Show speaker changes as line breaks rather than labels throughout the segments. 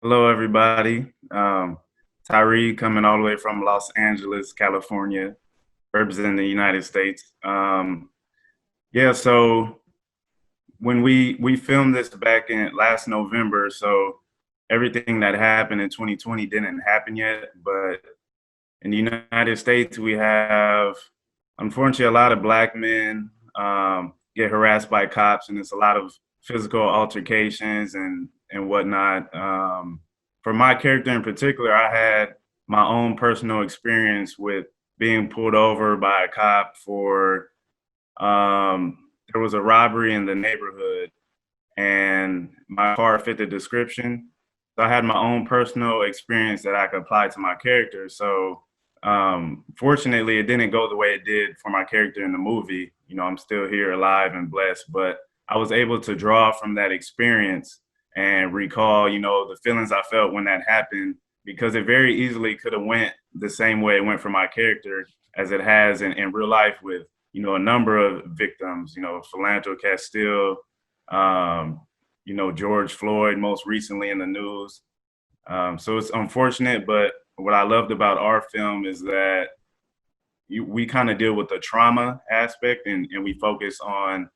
Hello, everybody. Tyree coming all the way from Los Angeles, California, representing the United States. Yeah, so when we filmed this back in last November, so everything that happened in 2020 didn't happen yet. But in the United States, we have unfortunately a lot of black men get harassed by cops, and it's a lot of physical altercations and whatnot. For my character in particular, I had my own personal experience with being pulled over by a cop for there was a robbery in the neighborhood, and my car fit the description. So I had my own personal experience that I could apply to my character. So fortunately, it didn't go the way it did for my character in the movie. You know, I'm still here alive and blessed, but I was able to draw from that experience and recall, you know, the feelings I felt when that happened, because it very easily could have went the same way it went for my character as it has in real life with, you know, a number of victims, you know, Philando Castile, um, you know, George Floyd most recently in the news. So it's unfortunate, but what I loved about our film is that we kind of deal with the trauma aspect, and we focus on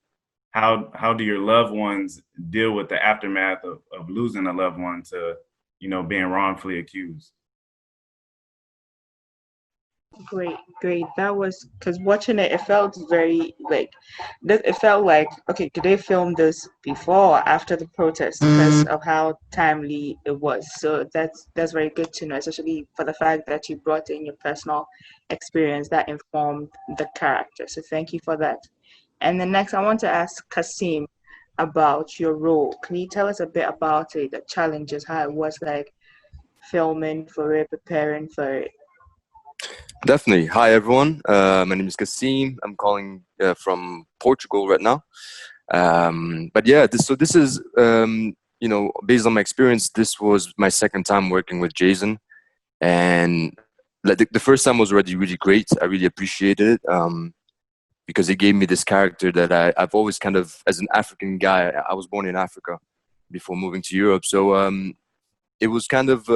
how do your loved ones deal with the aftermath of losing a loved one to, you know, being wrongfully accused.
Great, great. That was because watching it, it felt very like it felt like okay, did they film this before or after the protest because of how timely it was? So that's very good to know, especially for the fact that you brought in your personal experience that informed the character. So thank you for that. And then next, I want to ask Kasim about your role. Can you tell us a bit about it, the challenges, how it was like filming for it, preparing for it?
Definitely. Hi, everyone. My name is Kasim. I'm calling from Portugal right now. But yeah, this is, based on my experience, this was my second time working with Jason. And like the first time was already really great. I really appreciated it because he gave me this character that I've always kind of, as an African guy, I was born in Africa before moving to Europe. So it was kind of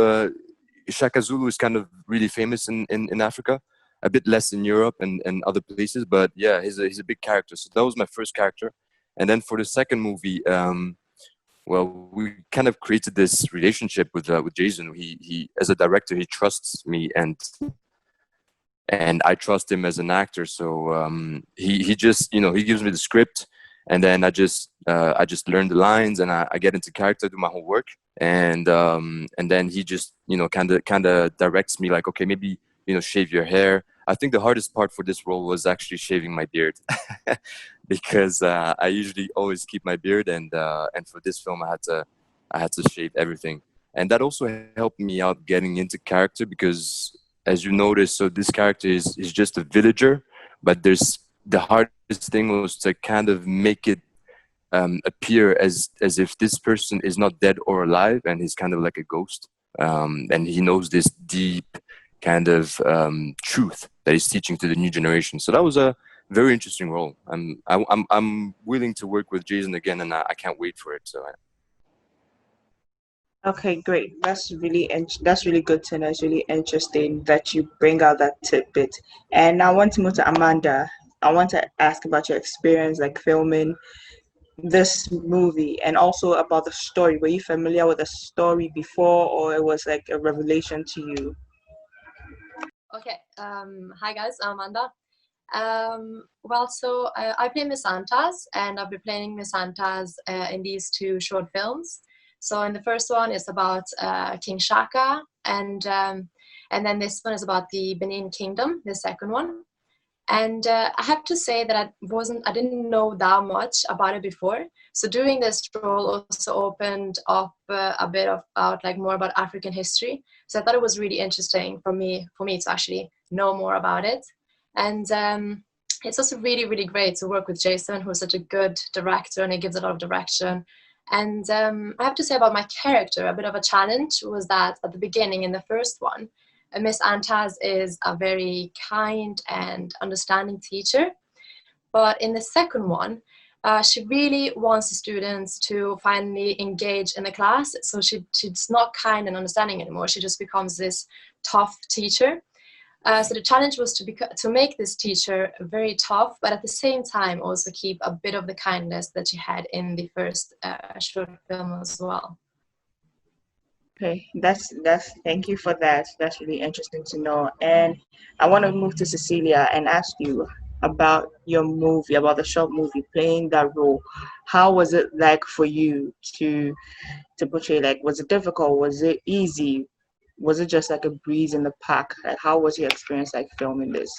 Shaka Zulu is kind of really famous in Africa, a bit less in Europe and other places. But yeah, he's a big character. So that was my first character, and then for the second movie, well, we kind of created this relationship with Jason. He as a director, he trusts me, and I trust him as an actor. So he just he gives me the script, and then I just learn the lines, and I get into character, do my whole work, and then he just kind of directs me like, okay, maybe shave your hair. I think the hardest part for this role was actually shaving my beard because I usually always keep my beard, and for this film I had to shave everything, and that also helped me out getting into character because, as you notice, so this character is just a villager, but there's the hardest thing was to kind of make it appear as if this person is not dead or alive, and he's kind of like a ghost, and he knows this deep kind of truth that he's teaching to the new generation. So that was a very interesting role. I'm willing to work with Jason again, and I can't wait for it. So
Okay, great. That's really good to know. It's really interesting that you bring out that tidbit. And I want to move to Amanda. I want to ask about your experience like filming this movie and also about the story. Were you familiar with the story before or it was like a revelation to you?
Okay. Hi guys, I'm Amanda. I play Miss Santas, and I've been playing Miss Santas in these two short films. So in the first one is about King Shaka, and then this one is about the Benin Kingdom, the second one. And I have to say that I didn't know that much about it before. So doing this role also opened up a bit about like more about African history. So I thought it was really interesting for me to actually know more about it. And it's also really, really great to work with Jason, who's such a good director, and he gives a lot of direction. And I have to say about my character, a bit of a challenge was that at the beginning in the first one, Miss Antaz is a very kind and understanding teacher. But in the second one, she really wants the students to finally engage in the class. So she's not kind and understanding anymore. She just becomes this tough teacher. So the challenge was to make this teacher very tough, but at the same time also keep a bit of the kindness that she had in the first short film as well.
Okay, that's thank you for that. That's really interesting to know. And I want to move to Cecilia and ask you about your movie, about the short movie, playing that role. How was it like for you to portray? Like, was it difficult? Was it easy? Was it just like a breeze in the park? Like, how was your experience like filming this?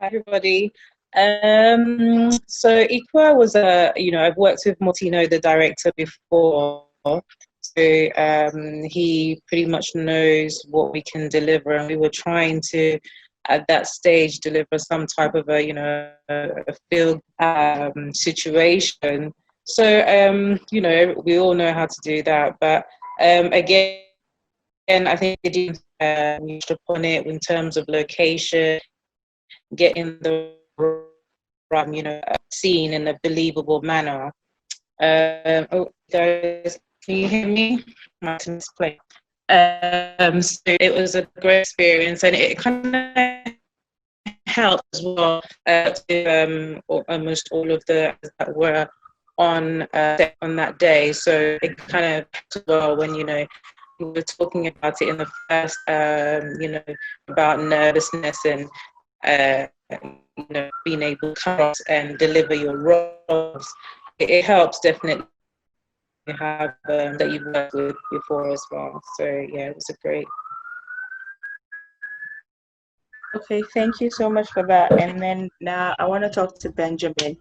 Hi everybody. So Ikra was I've worked with Martino, the director, before. So he pretty much knows what we can deliver, and we were trying to, at that stage, deliver some type of a field situation. So we all know how to do that, but again, I think they did touch upon it in terms of location, getting the scene in a believable manner. Guys, can you hear me? So it was a great experience, and it kind of helped as well to almost all of the that were on that day. So it kind of helped as well when we were talking about it in the first about nervousness and being able to come and deliver your roles. It helps definitely have that you've worked with before as well. So yeah, it was a great.
Okay, thank you so much for that. And then now I want to talk to Benjamin,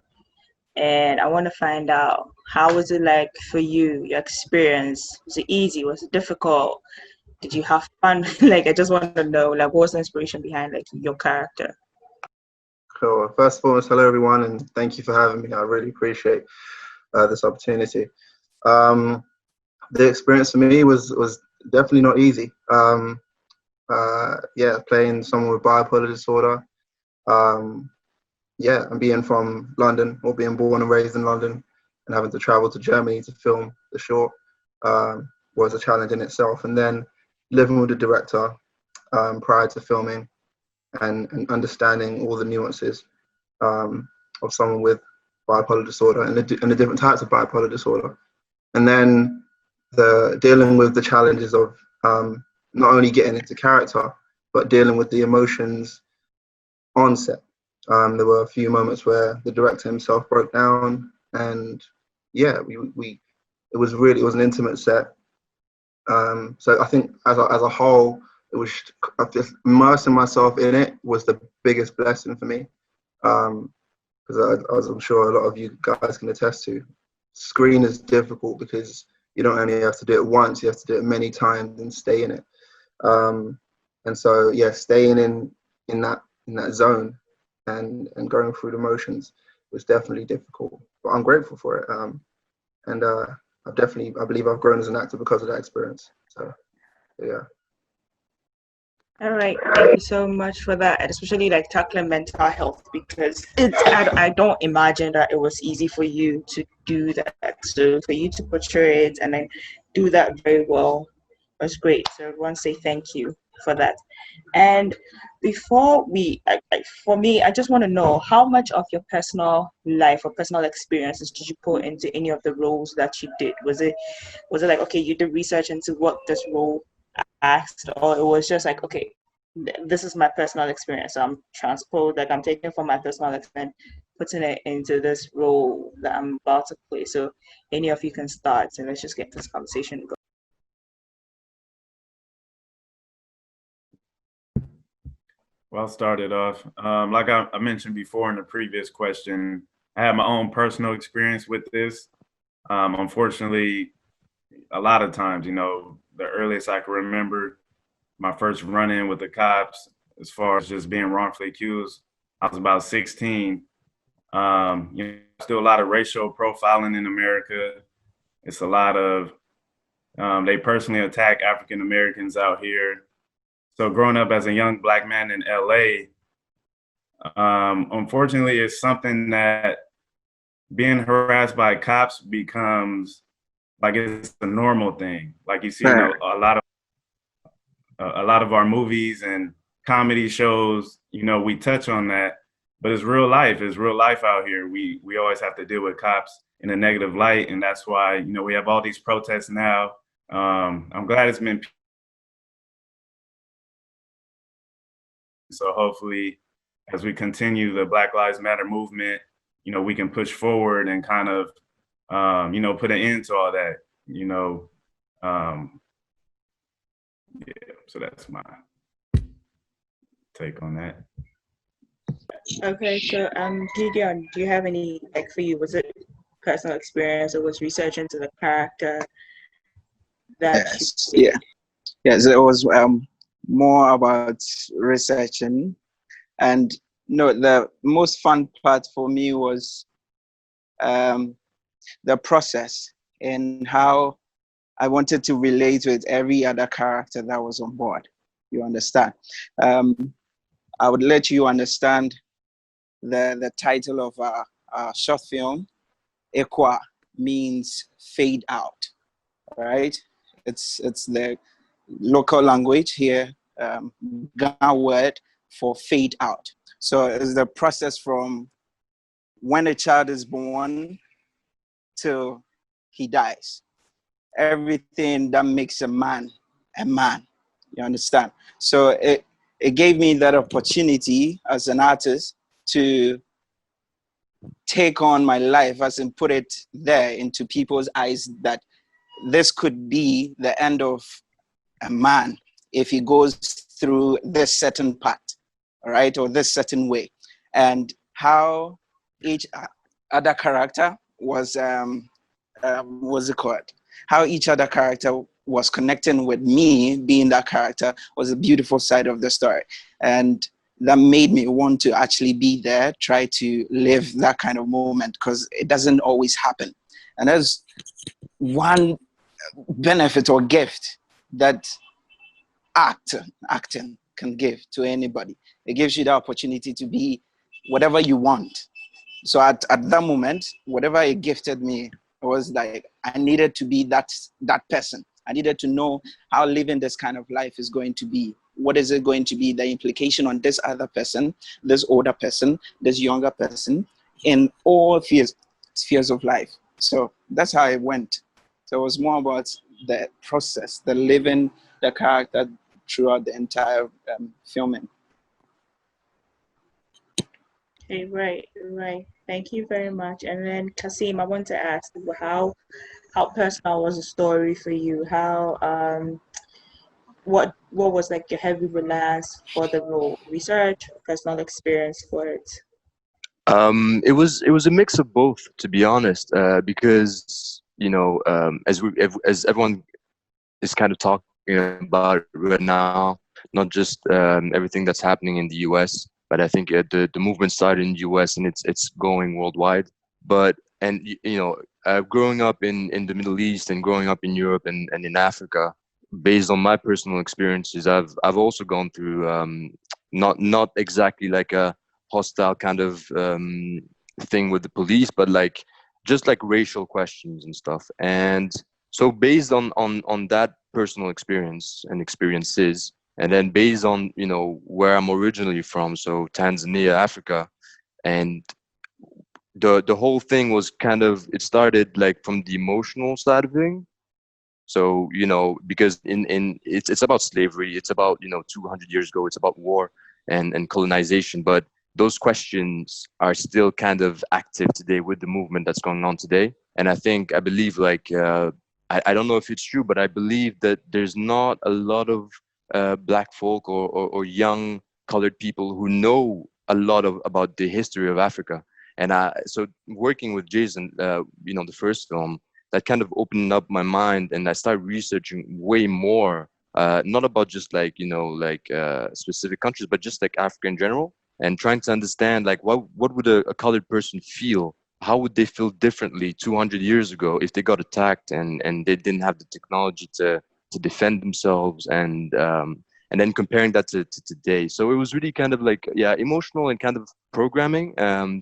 and I want to find out, how was it like for you, your experience? Was it easy? Was it difficult? Did you have fun? Like, I just want to know, like, what was the inspiration behind like your character?
Cool. First of all, hello everyone, and thank you for having me. I really appreciate this opportunity. The experience for me was definitely not easy. Playing someone with bipolar disorder. And being from London, or being born and raised in London, and having to travel to Germany to film the short was a challenge in itself. And then living with the director prior to filming, and understanding all the nuances of someone with bipolar disorder and the different types of bipolar disorder. And then dealing with the challenges of not only getting into character, but dealing with the emotions on set. There were a few moments where the director himself broke down, and it was an intimate set. So I think as a whole, it was just immersing myself in it was the biggest blessing for me, because as I'm sure a lot of you guys can attest to, screen is difficult because you don't only have to do it once, you have to do it many times and stay in it. And so staying in that zone and going through the motions was definitely difficult, but I'm grateful for it. And I believe I've grown as an actor because of that experience. So yeah.
All right, thank you so much for that, and especially like tackling mental health, because I don't imagine that it was easy for you to do that. So for you to portray it and then do that very well was great. So I want to say thank you for that. And before for me, I just want to know, how much of your personal life or personal experiences did you put into any of the roles that you did? Was it like, okay, you did research into what this role asked, or it was just like, okay, this is my personal experience, so I'm I'm taking from my personal experience, putting it into this role that I'm about to play? So any of you can start, and let's just get this conversation going.
Well, I'll start it off. Like I mentioned before in the previous question, I have my own personal experience with this. Unfortunately, a lot of times, the earliest I can remember my first run-in with the cops, as far as just being wrongfully accused, I was about 16. Still a lot of racial profiling in America. It's a lot of, they personally attack African Americans out here. So growing up as a young Black man in LA, Unfortunately, it's something that being harassed by cops becomes like it's a normal thing. Like you see in
Right.
a lot of our movies and comedy shows, you know, we touch on that, but it's real life. It's real life out here. We always have to deal with cops in a negative light, and that's why, you know, we have all these protests now. I'm glad it's been so hopefully as we continue the Black Lives Matter movement, you know, we can push forward and kind of you know, put an end to all that, you know. Um, yeah, so that's my take on that.
Okay, so Gideon, do you have any, like, for you, was it personal experience or was research into the character that you
Yes.
did?
Yeah. Yes. It was more about researching, and no, the most fun part for me was the process and how I wanted to relate with every other character that was on board. You understand? I would let you understand the title of our short film. Ekwa means fade out, right? It's the local language here, Ghana word for fade out. So it's the process from when a child is born till he dies. Everything that makes a man. You understand? So it gave me that opportunity as an artist to take on my life as and put it there into people's eyes that this could be the end of a man if he goes through this certain path, all right, or this certain way, and how each other character was what's it called? How each other character was connecting with me being that character was a beautiful side of the story, and that made me want to actually be there, try to live that kind of moment because it doesn't always happen, and there's one benefit or gift that acting can give to anybody. It gives you the opportunity to be whatever you want. So at that moment, whatever it gifted me, it was like I needed to be that person. I needed to know how living this kind of life is going to be. What is it going to be? The implication on this other person, this older person, this younger person, in all spheres of life. So that's how it went. So it was more about the process, the living the character throughout the entire filming.
Okay, right. Thank you very much. And then Kasim, I want to ask how personal was the story for you? How what was like your heavy reliance for the role? Research, personal experience for it?
It was a mix of both, to be honest, because you know, as everyone is kind of talking about it right now, not just everything that's happening in the U.S., but I think the movement started in the U.S. and it's going worldwide. But and you know, growing up in the Middle East and growing up in Europe and in Africa, based on my personal experiences, I've also gone through not exactly like a hostile kind of thing with the police, but like just like racial questions and stuff. And so based on that personal experience and experiences, and then based on, you know, where I'm originally from, so Tanzania, Africa, and the whole thing was kind of, it started like from the emotional side of thing. So, you know, because in it's about slavery, it's about, you know, 200 years ago, it's about war and colonization, but those questions are still kind of active today with the movement that's going on today. And I believe like I don't know if it's true, but I believe that there's not a lot of black folk or young colored people who know a lot of about the history of Africa. And so working with Jason, you know, the first film, that kind of opened up my mind, and I started researching way more, not about just like, you know, like specific countries, but just like Africa in general, and trying to understand like what would a colored person feel? How would they feel differently 200 years ago if they got attacked and they didn't have the technology to defend themselves, and then comparing that to today. So it was really kind of like, yeah, emotional and kind of programming.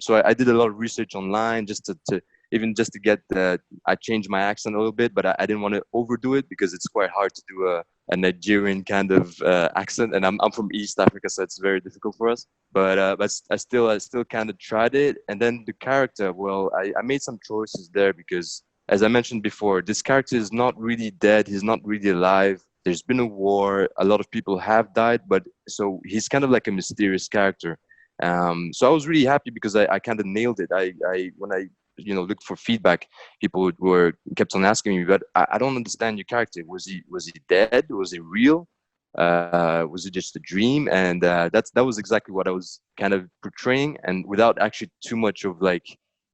So I did a lot of research online just to even just to get the, I changed my accent a little bit, but I didn't want to overdo it because it's quite hard to do a Nigerian kind of accent, and I'm from East Africa, so it's very difficult for us. But I still kind of tried it. And then the character, well, I made some choices there because, as I mentioned before, this character is not really dead. He's not really alive. There's been a war. A lot of people have died, but so he's kind of like a mysterious character. So I was really happy because I kind of nailed it. I when I looked for feedback, people were kept on asking me, but I don't understand your character. Was he dead? Was he real? Was it just a dream? And that was exactly what I was kind of portraying, and without actually too much of like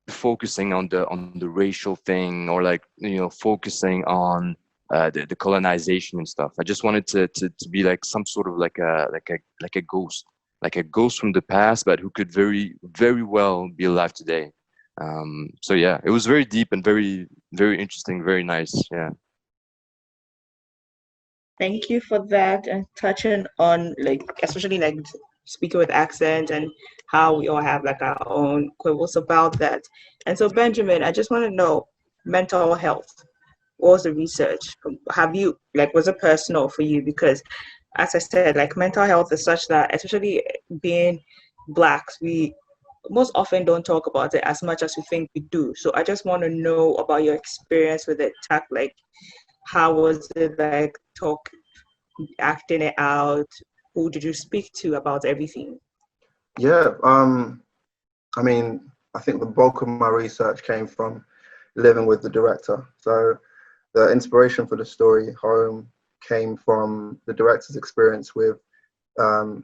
focusing on the racial thing, or like focusing on the colonization and stuff. I just wanted to be like some sort of like a ghost, like a ghost from the past, but who could very, very well be alive today. So yeah, it was very deep and very, very interesting, very nice. Yeah.
Thank you for that, and touching on like especially like speaking with accent and how we all have like our own quibbles about that. And so Benjamin, I just want to know mental health. What was the research? Have you like was it personal for you? Because as I said, like mental health is such that especially being blacks, we most often don't talk about it as much as we think we do. So I just want to know about your experience with it. Like how was it like acting it out? Who did you speak to about everything?
Yeah, I mean, I think the bulk of my research came from living with the director. So the inspiration for the story, Home, came from the director's experience with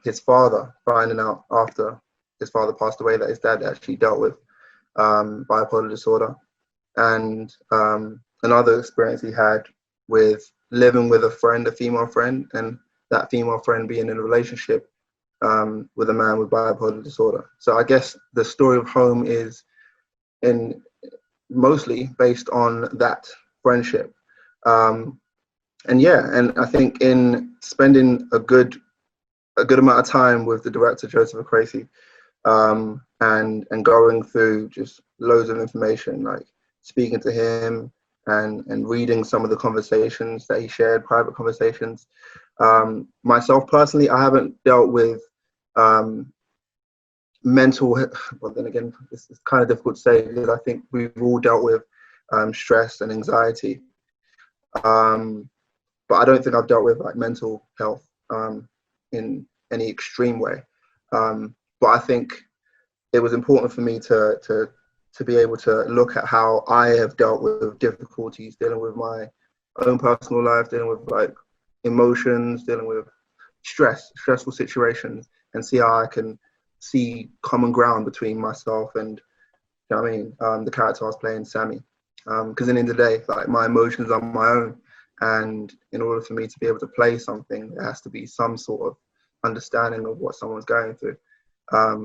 his father, finding out after his father passed away that his dad actually dealt with bipolar disorder. And another experience he had with living with a friend, a female friend, and that female friend being in a relationship with a man with bipolar disorder. So I guess the story of Home is mostly based on that friendship. And yeah, and I think in spending a good amount of time with the director, Joseph Akrasi, and going through just loads of information, like speaking to him and reading some of the conversations that he shared, private conversations. Myself personally, I haven't dealt with mental, well then again, it's kind of difficult to say because I think we've all dealt with stress and anxiety. But I don't think I've dealt with like mental health in any extreme way. But I think it was important for me to be able to look at how I have dealt with difficulties, dealing with my own personal life, dealing with like emotions, dealing with stressful situations, and see how I can see common ground between myself and, you know what I mean, the character I was playing, Sammy. Because in the end of the day, like my emotions are my own, and in order for me to be able to play something, there has to be some sort of understanding of what someone's going through.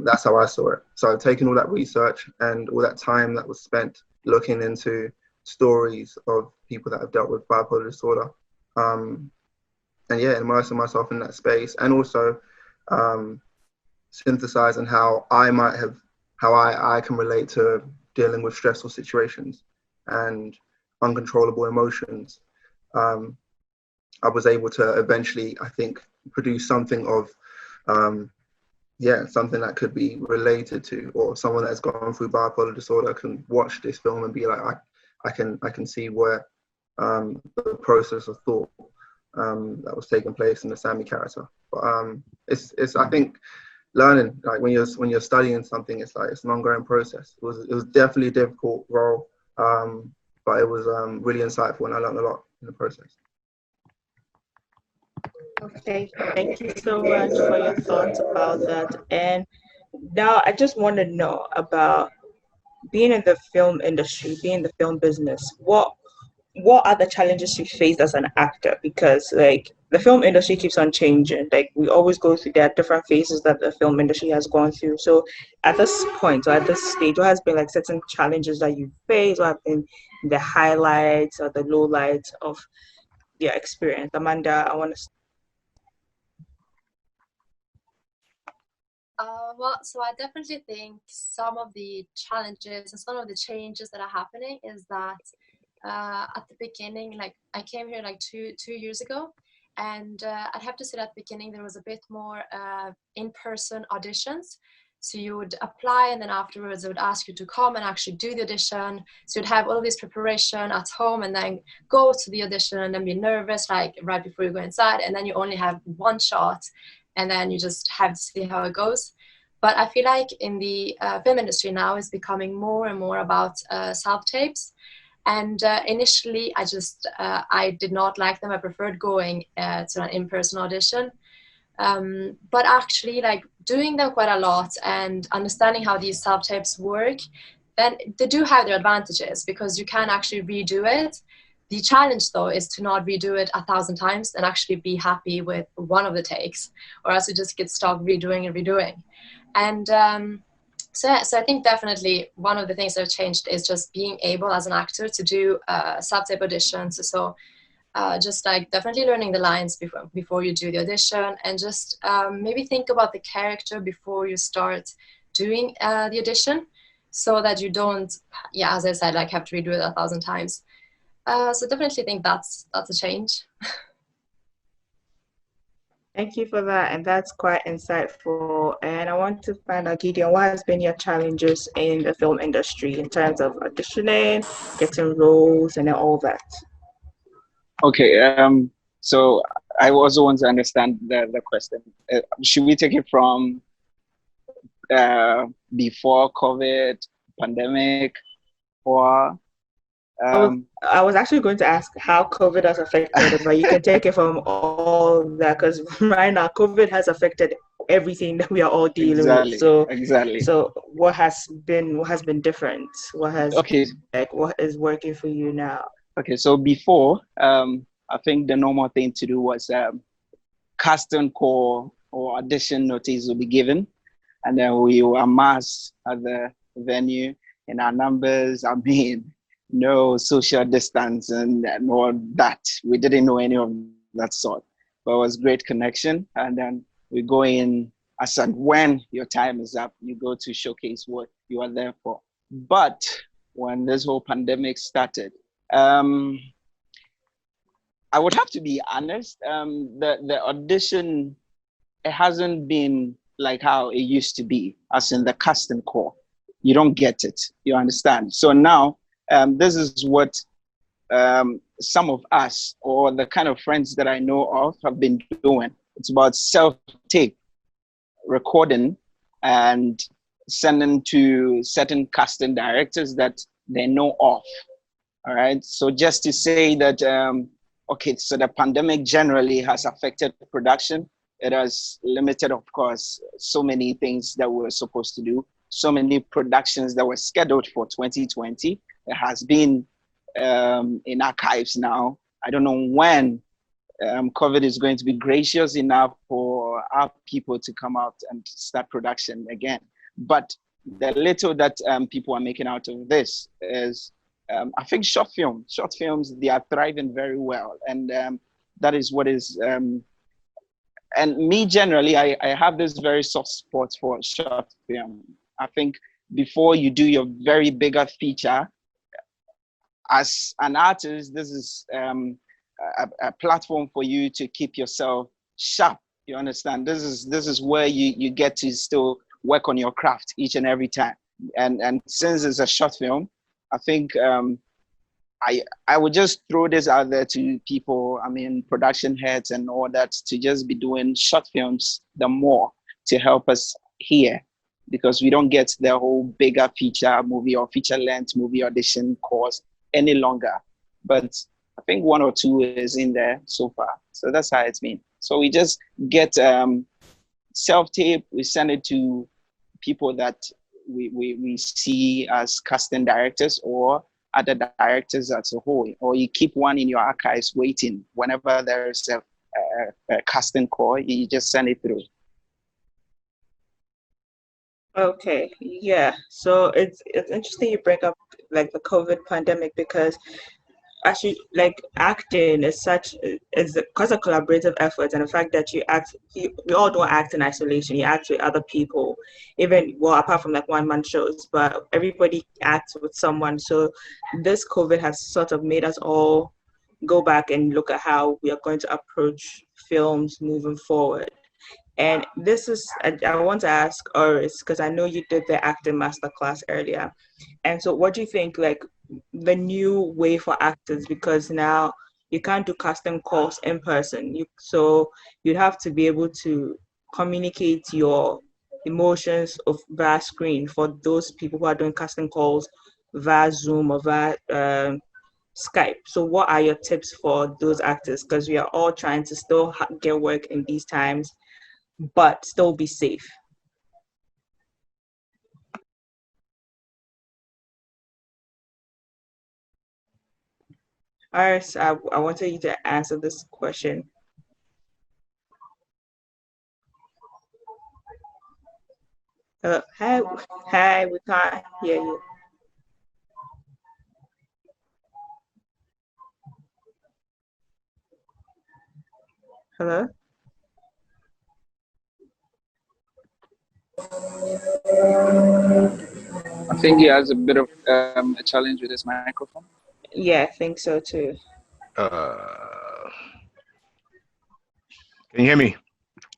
That's how I saw it. So taking all that research and all that time that was spent looking into stories of people that have dealt with bipolar disorder, and yeah, immersing myself in that space, and also synthesizing how I can relate to dealing with stressful situations and uncontrollable emotions. I was able to eventually, I think, produce something of something that could be related to, or someone that's gone through bipolar disorder can watch this film and be like, I can see where the process of thought that was taking place in the Sammy character. But it's I think learning, like when you're studying something, it's like it's an ongoing process. It was definitely a difficult role, but it was really insightful, and I learned a lot in the process.
Okay, thank you so much for your thoughts about that. And now I just want to know about being in the film industry, being in the film business. What are the challenges you face as an actor? Because like the film industry keeps on changing. Like we always go through, there are different phases that the film industry has gone through. So at this point, or at this stage, what has been like certain challenges that you face? What have been the highlights or the lowlights of your experience? Amanda, I want to.
Well, so I definitely think some of the challenges and some of the changes that are happening is that at the beginning, like I came here like two years ago, and I'd have to say at the beginning there was a bit more in-person auditions. So you would apply, and then afterwards they would ask you to come and actually do the audition. So you'd have all this preparation at home, and then go to the audition, and then be nervous like right before you go inside, and then you only have one shot, and then you just have to see how it goes. But I feel like in the film industry now is becoming more and more about self-tapes. And initially, I did not like them. I preferred going to an in-person audition. But actually, like doing them quite a lot and understanding how these self-tapes work, then they do have their advantages because you can actually redo it. The challenge, though, is to not redo it 1,000 times and actually be happy with one of the takes, or else you just get stuck redoing and redoing. And so I think definitely one of the things that have changed is just being able as an actor to do self-tape auditions. So just like definitely learning the lines before you do the audition, and just maybe think about the character before you start doing the audition, so that you don't, yeah, as I said, like have to redo it 1,000 times. So definitely think that's a change.
Thank you for that, and that's quite insightful. And I want to find out, Gideon, what has been your challenges in the film industry in terms of auditioning, getting roles, and all that?
Okay, so I also want to understand the question. Should we take it from before COVID, pandemic, or
I was actually going to ask how COVID has affected it, but you can take it from all that, because right now COVID has affected everything that we are all dealing with.
Exactly.
So what has been different?
Okay.
What is working for you now?
Okay, so before, I think the normal thing to do was casting call or audition notice will be given, and then we will amass at the venue in our numbers. I mean, no social distance and all that. We didn't know any of that sort, but it was great connection. And then we go in as and when your time is up, you go to showcase what you are there for. But when this whole pandemic started, I would have to be honest. The audition, it hasn't been like how it used to be, as in the casting call. You don't get it. You understand? So now, this is what some of us, or the kind of friends that I know of, have been doing. It's about self-tape recording and sending to certain casting directors that they know of. All right. So just to say that, okay, so the pandemic generally has affected production. It has limited, of course, so many things that we were supposed to do, so many productions that were scheduled for 2020. It has been in archives now. I don't know when COVID is going to be gracious enough for our people to come out and start production again. But the little that people are making out of this is, I think short films, they are thriving very well. And that is what is, and me generally, I have this very soft spot for short film. I think before you do your very bigger feature, as an artist, this is a platform for you to keep yourself sharp. You understand? This is where you get to still work on your craft each and every time. And since it's a short film, I think I would just throw this out there to people, I mean, production heads and all that, to just be doing short films the more, to help us here, because we don't get the whole bigger feature movie or feature length movie audition course any longer. But I think one or two is in there so far. So that's how it's been. So we just get self-tape, we send it to people that we see as casting directors or other directors as a whole, or you keep one in your archives waiting. Whenever there's a casting call, you just send it through.
Okay, yeah. So it's interesting you bring up like the COVID pandemic, because actually like acting is such is because a collaborative effort, and the fact that we all don't act in isolation. You act with other people, even well apart from like one man shows, but everybody acts with someone. So this COVID has sort of made us all go back and look at how we are going to approach films moving forward. And this is, I want to ask Oris, because I know you did the acting masterclass earlier. And so what do you think, like, the new way for actors? Because now you can't do casting calls in person. So you'd have to be able to communicate your emotions of via screen for those people who are doing casting calls via Zoom or via Skype. So what are your tips for those actors? Because we are all trying to still get work in these times but still be safe. Iris, I wanted you to answer this question. Hi, we can't hear you. Hello?
I think he has a bit of a challenge with his microphone.
Yeah, I think so too.
Can you hear me?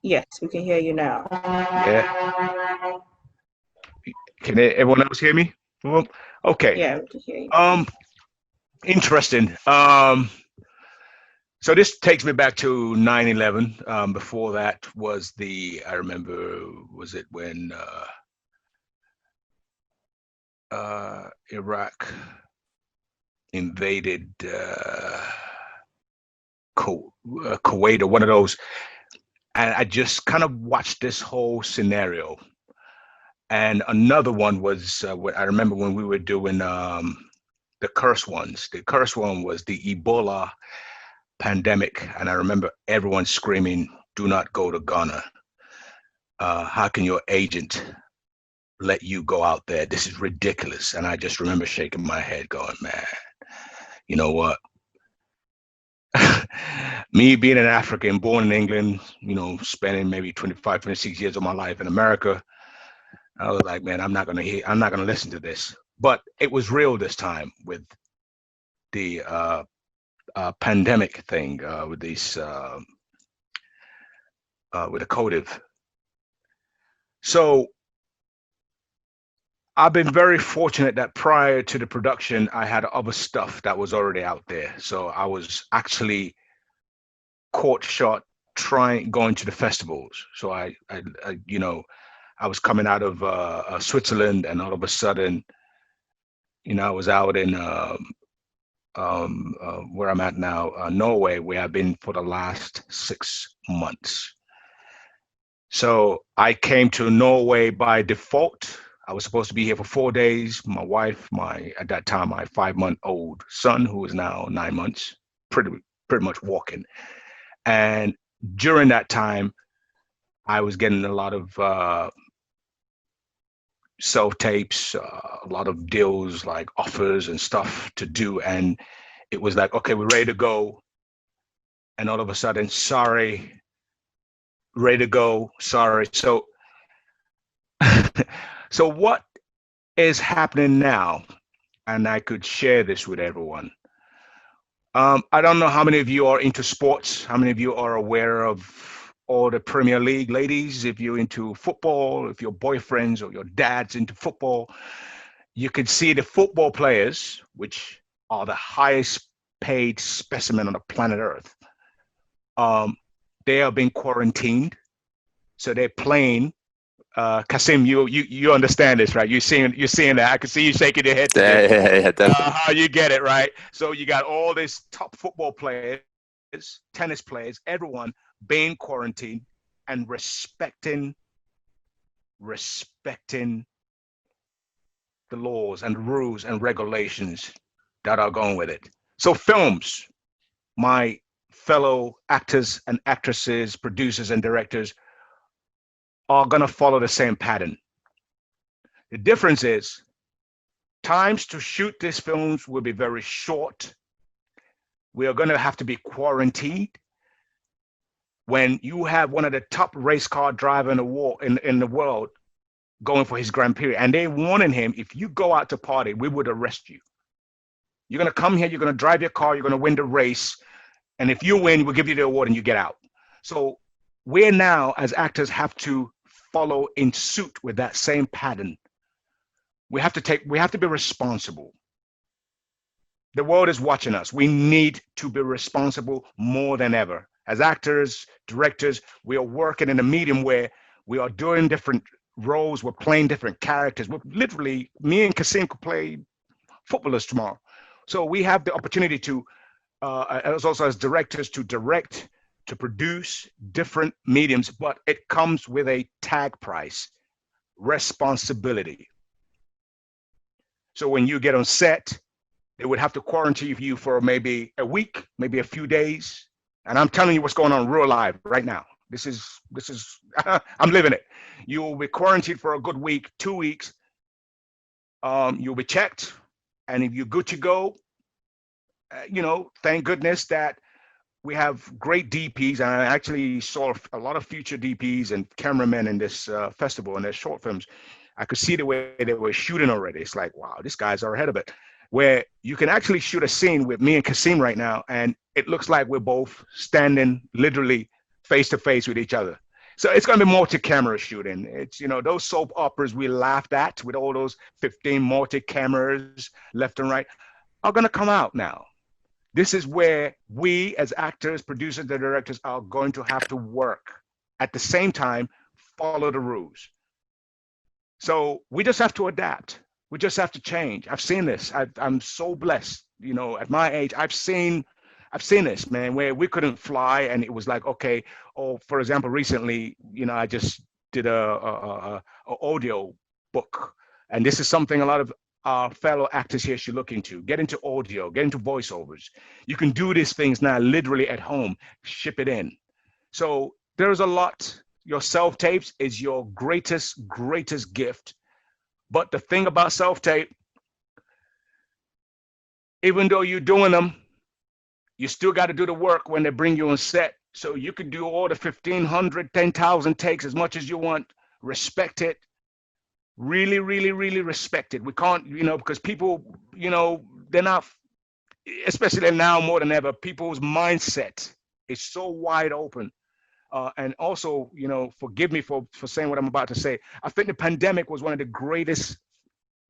Yes, we can hear you now.
Yeah. Can everyone else hear me? Well, okay.
Yeah, we can hear you.
Interesting. So this takes me back to 9/11. Before that was I remember, was it when Iraq invaded Kuwait or one of those, and I just kind of watched this whole scenario. And another one was I remember when we were doing the curse ones. The curse one was the Ebola pandemic, and I remember everyone screaming, "Do not go to Ghana. How can your agent let you go out there? This is ridiculous." And I just remember shaking my head going, man, you know what? Me being an African, born in England, spending maybe 25, 26 years of my life in America, I was like, man, I'm not gonna listen to this. But it was real this time with the pandemic thing, with these with the COVID. So I've been very fortunate that prior to the production, I had other stuff that was already out there. So I was actually caught short going to the festivals. So I was coming out of Switzerland, and all of a sudden, I was out in where I'm at now, Norway, where I've been for the last 6 months. So I came to Norway by default. I was supposed to be here for 4 days. My wife, at that time, my 5-month-old son, who is now 9 months, pretty much walking. And during that time, I was getting a lot of self-tapes, a lot of deals, like offers and stuff to do. And it was like, okay, we're ready to go. And all of a sudden, sorry, ready to go, sorry. So, so what is happening now? And I could share this with everyone. I don't know how many of you are into sports, how many of you are aware of all the Premier League ladies. If you're into football, if your boyfriends or your dad's into football, you can see the football players, which are the highest paid specimen on the planet Earth. They are being quarantined. So they're playing. Kasim, you understand this, right? You're seeing that. I can see you shaking your head.
Yeah, definitely.
You get it, right? So you got all these top football players, tennis players, everyone being quarantined and respecting the laws and rules and regulations that are going with it. So films, my fellow actors and actresses, producers and directors are going to follow the same pattern. The difference is times to shoot these films will be very short, we are going to have to be quarantined. When you have one of the top race car driver in the world going for his Grand Prix, and they warning him, if you go out to party, we would arrest you. You're going to come here, you're going to drive your car, you're going to win the race, and if you win, we'll give you the award and you get out. So we now, as actors, have to follow in suit with that same pattern. We have to be responsible. The world is watching us. We need to be responsible more than ever. As actors, directors, we are working in a medium where we are doing different roles, we're playing different characters. We're literally, me and Kasim could play footballers tomorrow. So we have the opportunity to, as directors, to direct, to produce different mediums, but it comes with a tag price, responsibility. So when you get on set, they would have to quarantine you for maybe a week, maybe a few days. And I'm telling you what's going on real live right now. This is I'm living it. You will be quarantined for a good week, 2 weeks. You'll be checked. And if you're good to go, thank goodness that we have great DPs. And I actually saw a lot of future DPs and cameramen in this festival and their short films. I could see the way they were shooting already. It's like, wow, these guys are ahead of it. Where you can actually shoot a scene with me and Kasim right now, and it looks like we're both standing literally face to face with each other. So it's going to be multi-camera shooting. It's, those soap operas we laughed at with all those 15 multi-cameras left and right are going to come out now. This is where we as actors, producers, and directors are going to have to work. At the same time, follow the rules. So we just have to adapt. We just have to change. I've seen this. I'm so blessed. At my age, I've seen this, man, where we couldn't fly, and it was like, okay. Or for example, recently, I just did a audio book, and this is something a lot of our fellow actors here should look into. Get into audio, get into voiceovers. You can do these things now, literally at home. Ship it in. So there's a lot. Your self-tapes is your greatest gift. But the thing about self-tape, even though you're doing them, you still got to do the work when they bring you on set. So you could do all the 1,500, 10,000 takes as much as you want. Respect it. Really, really, really respect it. We can't, because people, they're not, especially now more than ever, people's mindset is so wide open. And also, forgive me for saying what I'm about to say. I think the pandemic was one of the greatest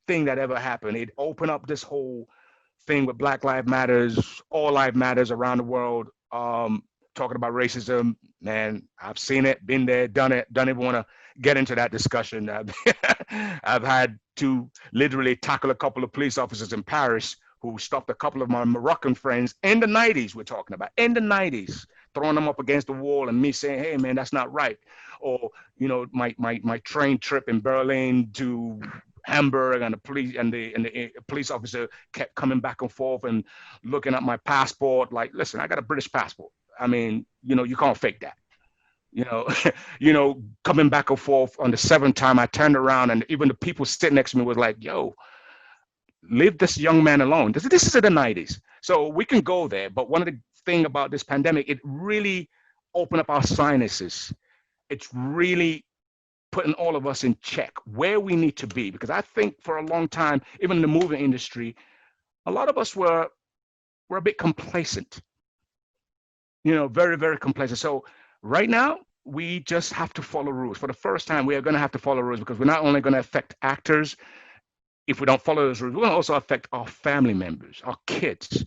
thing that ever happened. It opened up this whole thing with Black Lives Matters, all lives matters around the world. Talking about racism, man, I've seen it, been there, done it. Don't even want to get into that discussion. I've had to literally tackle a couple of police officers in Paris who stopped a couple of my Moroccan friends in the 90s. We're talking about in the 90s. Throwing them up against the wall and me saying, hey, man, that's not right. Or, my train trip in Berlin to Hamburg, and the police officer kept coming back and forth and looking at my passport. Like, listen, I got a British passport. I mean, you can't fake that. Coming back and forth. On the 7th time, I turned around, and even the people sitting next to me was like, yo, leave this young man alone. This is in the 90s. So we can go there. But one of the thing about this pandemic, it really opened up our sinuses. It's really putting all of us in check where we need to be, because I think for a long time, even in the movie industry, a lot of us were a bit complacent, very, very complacent. So right now, we just have to follow rules. For the first time, we are going to have to follow rules, because we're not only going to affect actors. If we don't follow those rules, we're going to also affect our family members, our kids.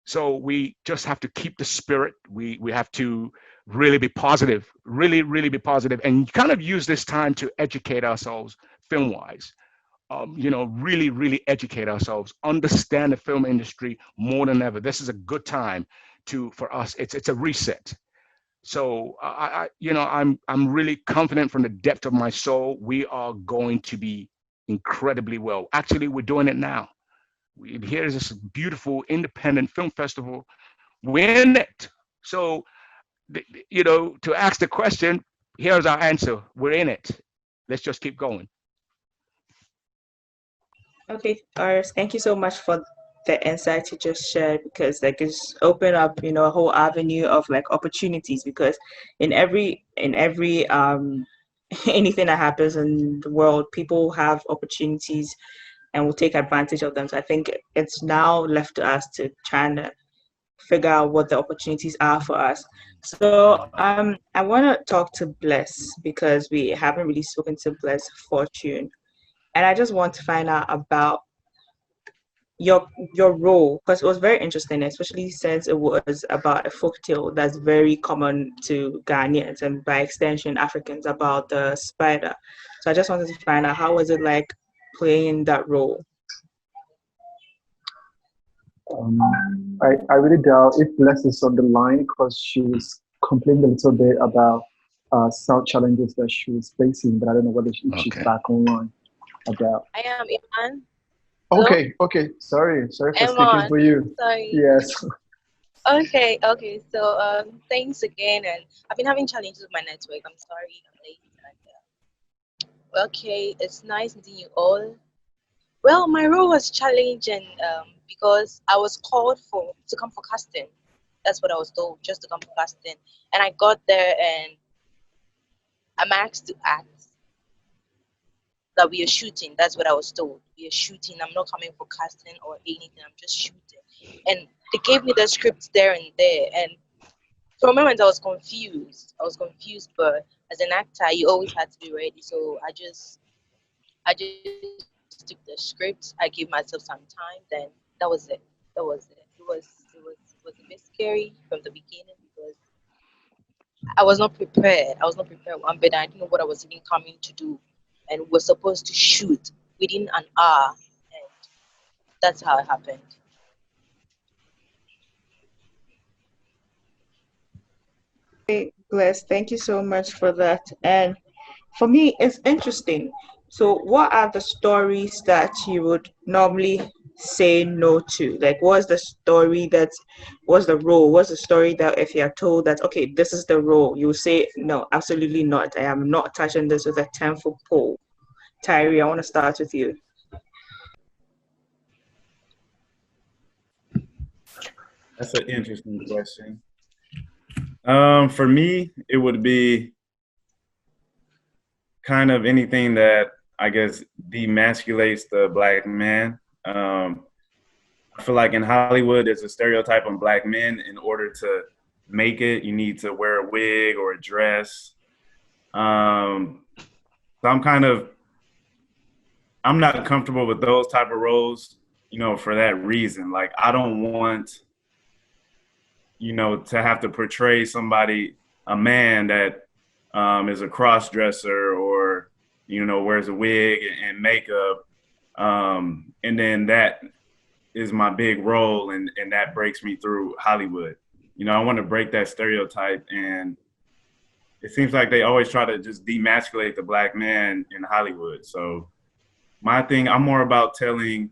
So we just have to keep the spirit. We have to really be positive, really, really be positive, and kind of use this time to educate ourselves film-wise. Really, really educate ourselves, understand the film industry more than ever. This is a good time for us. It's a reset. So I'm really confident from the depth of my soul. We are going to be incredibly well. Actually, we're doing it now. Here's this beautiful independent film festival. We're in it. So, to ask the question, here's our answer. We're in it. Let's just keep going.
Okay, Iris, thank you so much for the insights you just shared, because like it's opened up, you know, a whole avenue of like opportunities, because in every anything that happens in the world, people have opportunities and will take advantage of them. So I think it's now left to us to try and figure out what the opportunities are for us. So I want to talk to Bless because we haven't really spoken to Bless Fortune, and I just want to find out about your role, because it was very interesting, especially since it was about a folktale that's very common to Ghanaians and by extension Africans, about the spider. So I just wanted to find out, how was it like playing that role?
I really doubt if Bless is on the line because she was complaining a little bit about sound challenges that she was facing, but I don't know whether she's back online about.
I am Iman.
Okay, sorry for speaking for you.
Sorry.
Yes.
Okay. So thanks again, and I've been having challenges with my network. I'm sorry, I'm late. Okay, it's nice meeting you all. Well, my role was challenging because I was called to come for casting. That's what I was told, just to come for casting, and I got there and I'm asked to act. That we are shooting. That's what I was told. We are shooting. I'm not coming for casting or anything. I'm just shooting. And they gave me the script there and there. And for a moment, I was confused. But as an actor, you always had to be ready. So I just took the script. I gave myself some time. Then that was it. It was a bit scary from the beginning because I was not prepared. One bit. I didn't know what I was even coming to do. And we're supposed to shoot within an hour, and that's how it happened.
Hey, Bless, thank you so much for that. And for me, it's interesting. So, what are the stories that you would normally say no to? Like, what's the story what's the role? What's the story that if you're told that, okay, this is the role, you say, no, absolutely not. I am not touching this with a 10-foot pole. Tyree, I want to start with you.
That's an interesting question. For me, it would be kind of anything that I guess demasculates the Black man. I feel like in Hollywood, there's a stereotype on Black men. In order to make it, you need to wear a wig or a dress. So I'm not comfortable with those type of roles, you know, for that reason. Like, I don't want, you know, to have to portray a man that is a cross-dresser or, you know, wears a wig and makeup. And then that is my big role, and that breaks me through Hollywood. You know, I want to break that stereotype, and it seems like they always try to just demasculate the Black man in Hollywood. So my thing, I'm more about telling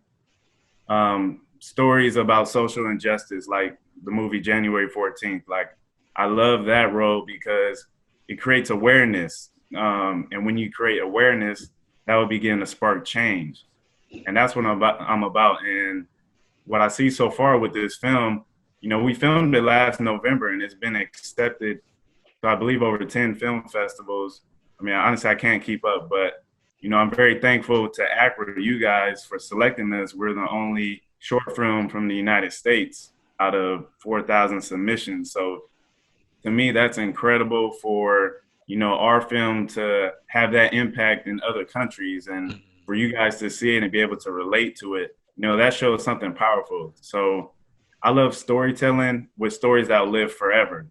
stories about social injustice, like the movie January 14th. Like, I love that role because it creates awareness. And when you create awareness, that will begin to spark change. And that's what I'm about. And what I see so far with this film, you know, we filmed it last November and it's been accepted to, I believe, over 10 film festivals. I mean, honestly, I can't keep up, but, you know, I'm very thankful to Accra, you guys, for selecting us. We're the only short film from the United States out of 4,000 submissions. So to me, that's incredible for, you know, our film to have that impact in other countries and for you guys to see it and be able to relate to it. You know, that shows something powerful. So I love storytelling with stories that live forever.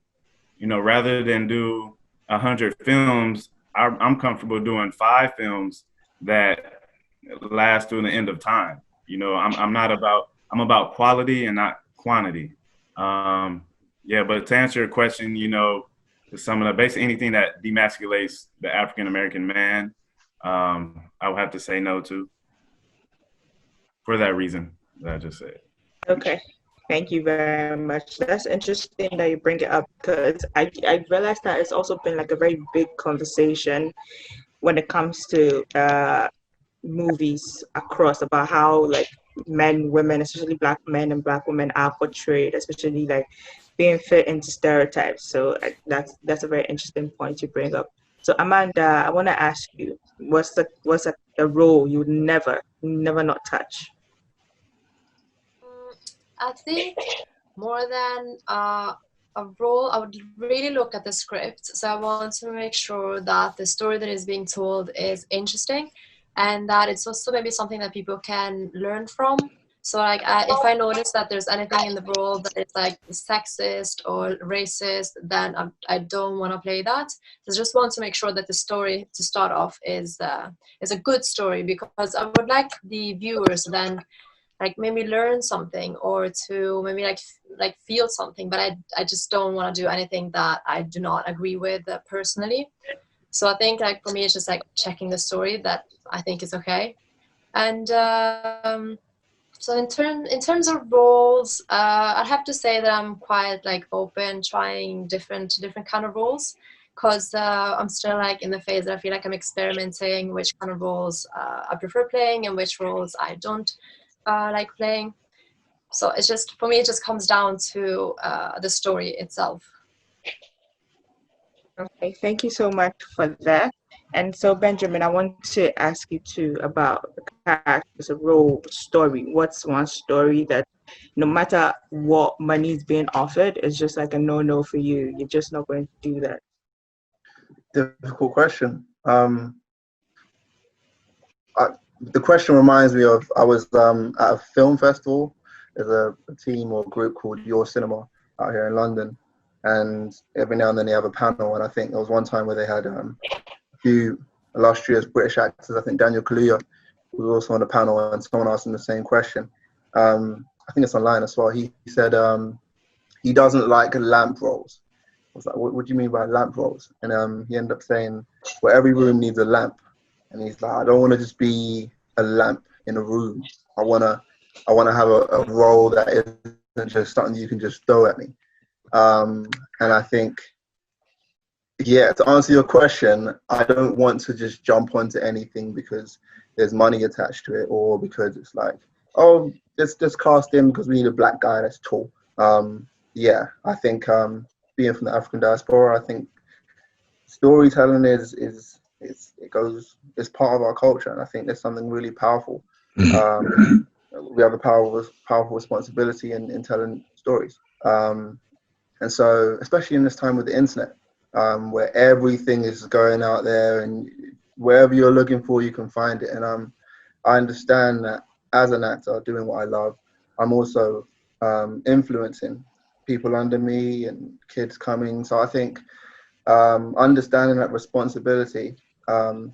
You know, rather than do 100 films, I'm comfortable doing 5 films that last through the end of time. You know, I'm about quality and not quantity. Yeah, but to answer your question, you know, some of the basically anything that demasculates the African American man, I would have to say no to, for that reason that I just said.
Okay. Thank you very much. That's interesting that you bring it up because I realized that it's also been like a very big conversation when it comes to movies across about how like men, women, especially Black men and Black women are portrayed, especially like being fit into stereotypes. So that's a very interesting point you bring up. So Amanda, I want to ask you, what's a role you would never not touch?
I think more than a role, I would really look at the script. So I want to make sure that the story that is being told is interesting, and that it's also maybe something that people can learn from. So like, if I notice that there's anything in the role that is like sexist or racist, then I don't want to play that. So I just want to make sure that the story to start off is a good story, because I would like the viewers then like maybe learn something, or to maybe like feel something, but I just don't want to do anything that I do not agree with personally. So I think like for me it's just like checking the story that I think is okay. And so in terms of roles, I'd have to say that I'm quite like open, trying different kind of roles, because I'm still like in the phase that I feel like I'm experimenting which kind of roles I prefer playing and which roles I don't like playing. So it's just, for me, it just comes down to the story itself.
Okay, thank you so much for that. And so, Benjamin, I want to ask you too about the characters, a role, story. What's one story that, no matter what money is being offered, is just like a no-no for you? You're just not going to do that.
Difficult question. The question reminds me of, I was at a film festival. There's a team or group called Your Cinema out here in London, and every now and then they have a panel. And I think there was one time where they had a few illustrious British actors. I think Daniel Kaluuya was also on the panel, and someone asked him the same question. I think it's online as well. He said he doesn't like lamp rolls. I was like, what do you mean by lamp rolls? And he ended up saying, well, every room needs a lamp. And he's like, I don't want to just be a lamp in a room. I wanna have a role that isn't just something you can just throw at me. And I think, yeah, to answer your question, I don't want to just jump onto anything because there's money attached to it, or because it's like, oh, just cast him because we need a Black guy that's tall. Yeah, I think being from the African diaspora, I think storytelling it's part of our culture, and I think there's something really powerful. We have a powerful responsibility in telling stories, and so especially in this time with the internet, where everything is going out there, and wherever you're looking for, you can find it. And I understand that as an actor doing what I love, I'm also influencing people under me and kids coming. So I think understanding that responsibility. The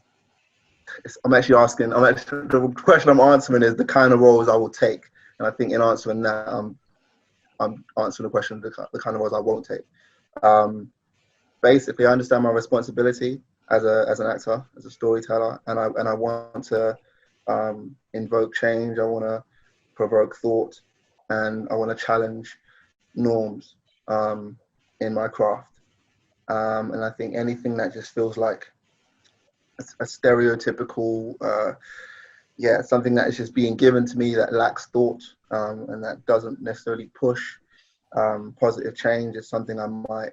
question I'm answering is the kind of roles I will take, and I think in answering that, I'm answering the question the kind of roles I won't take. Basically, I understand my responsibility as an actor, as a storyteller, and I want to invoke change. I want to provoke thought, and I want to challenge norms in my craft. And I think anything that just feels like a stereotypical, something that is just being given to me that lacks thought, and that doesn't necessarily push positive change, is something I might,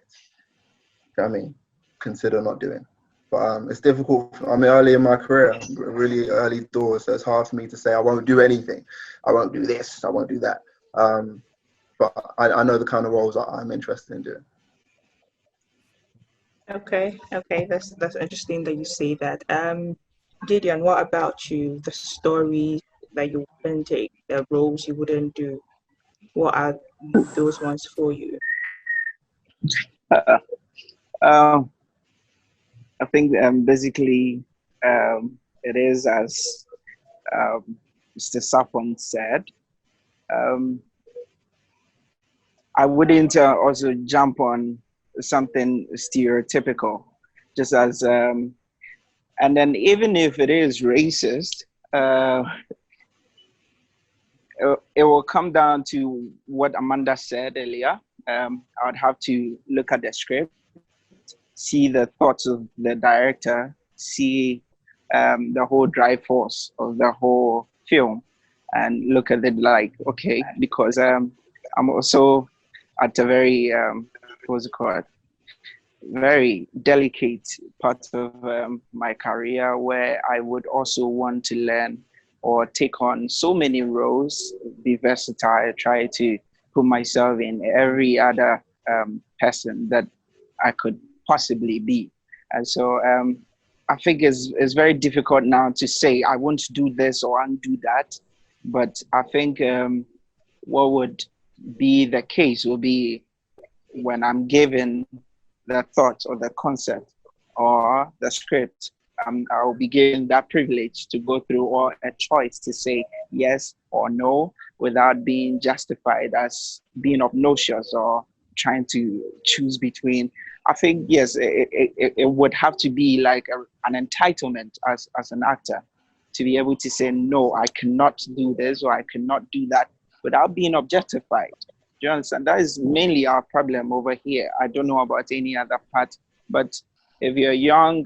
consider not doing. But it's difficult. I'm early in my career, really early doors, so it's hard for me to say I won't do anything. I won't do this, I won't do that. But I know the kind of roles that I'm interested in doing.
Okay, that's interesting that you say that. Gideon, what about you? The stories that you wouldn't take, the roles you wouldn't do. What are those ones for you?
I think basically it is as Mr. Sapon said. I wouldn't also jump on something stereotypical, just as, and then even if it is racist, it will come down to what Amanda said earlier. I would have to look at the script, see the thoughts of the director, see the whole drive force of the whole film, and look at it like, okay, because I'm also at a very what's it called, very delicate part of my career, where I would also want to learn or take on so many roles, be versatile, try to put myself in every other person that I could possibly be. And so I think it's very difficult now to say I want to do this or I want to do that. But I think what would be the case will be when I'm given the thought or the concept or the script, I'll be given that privilege to go through, or a choice to say yes or no without being justified as being obnoxious or trying to choose between. I think, yes, it would have to be like an entitlement as an actor to be able to say, no, I cannot do this or I cannot do that without being objectified. Do you understand? That is mainly our problem over here. I don't know about any other part, but if you're a young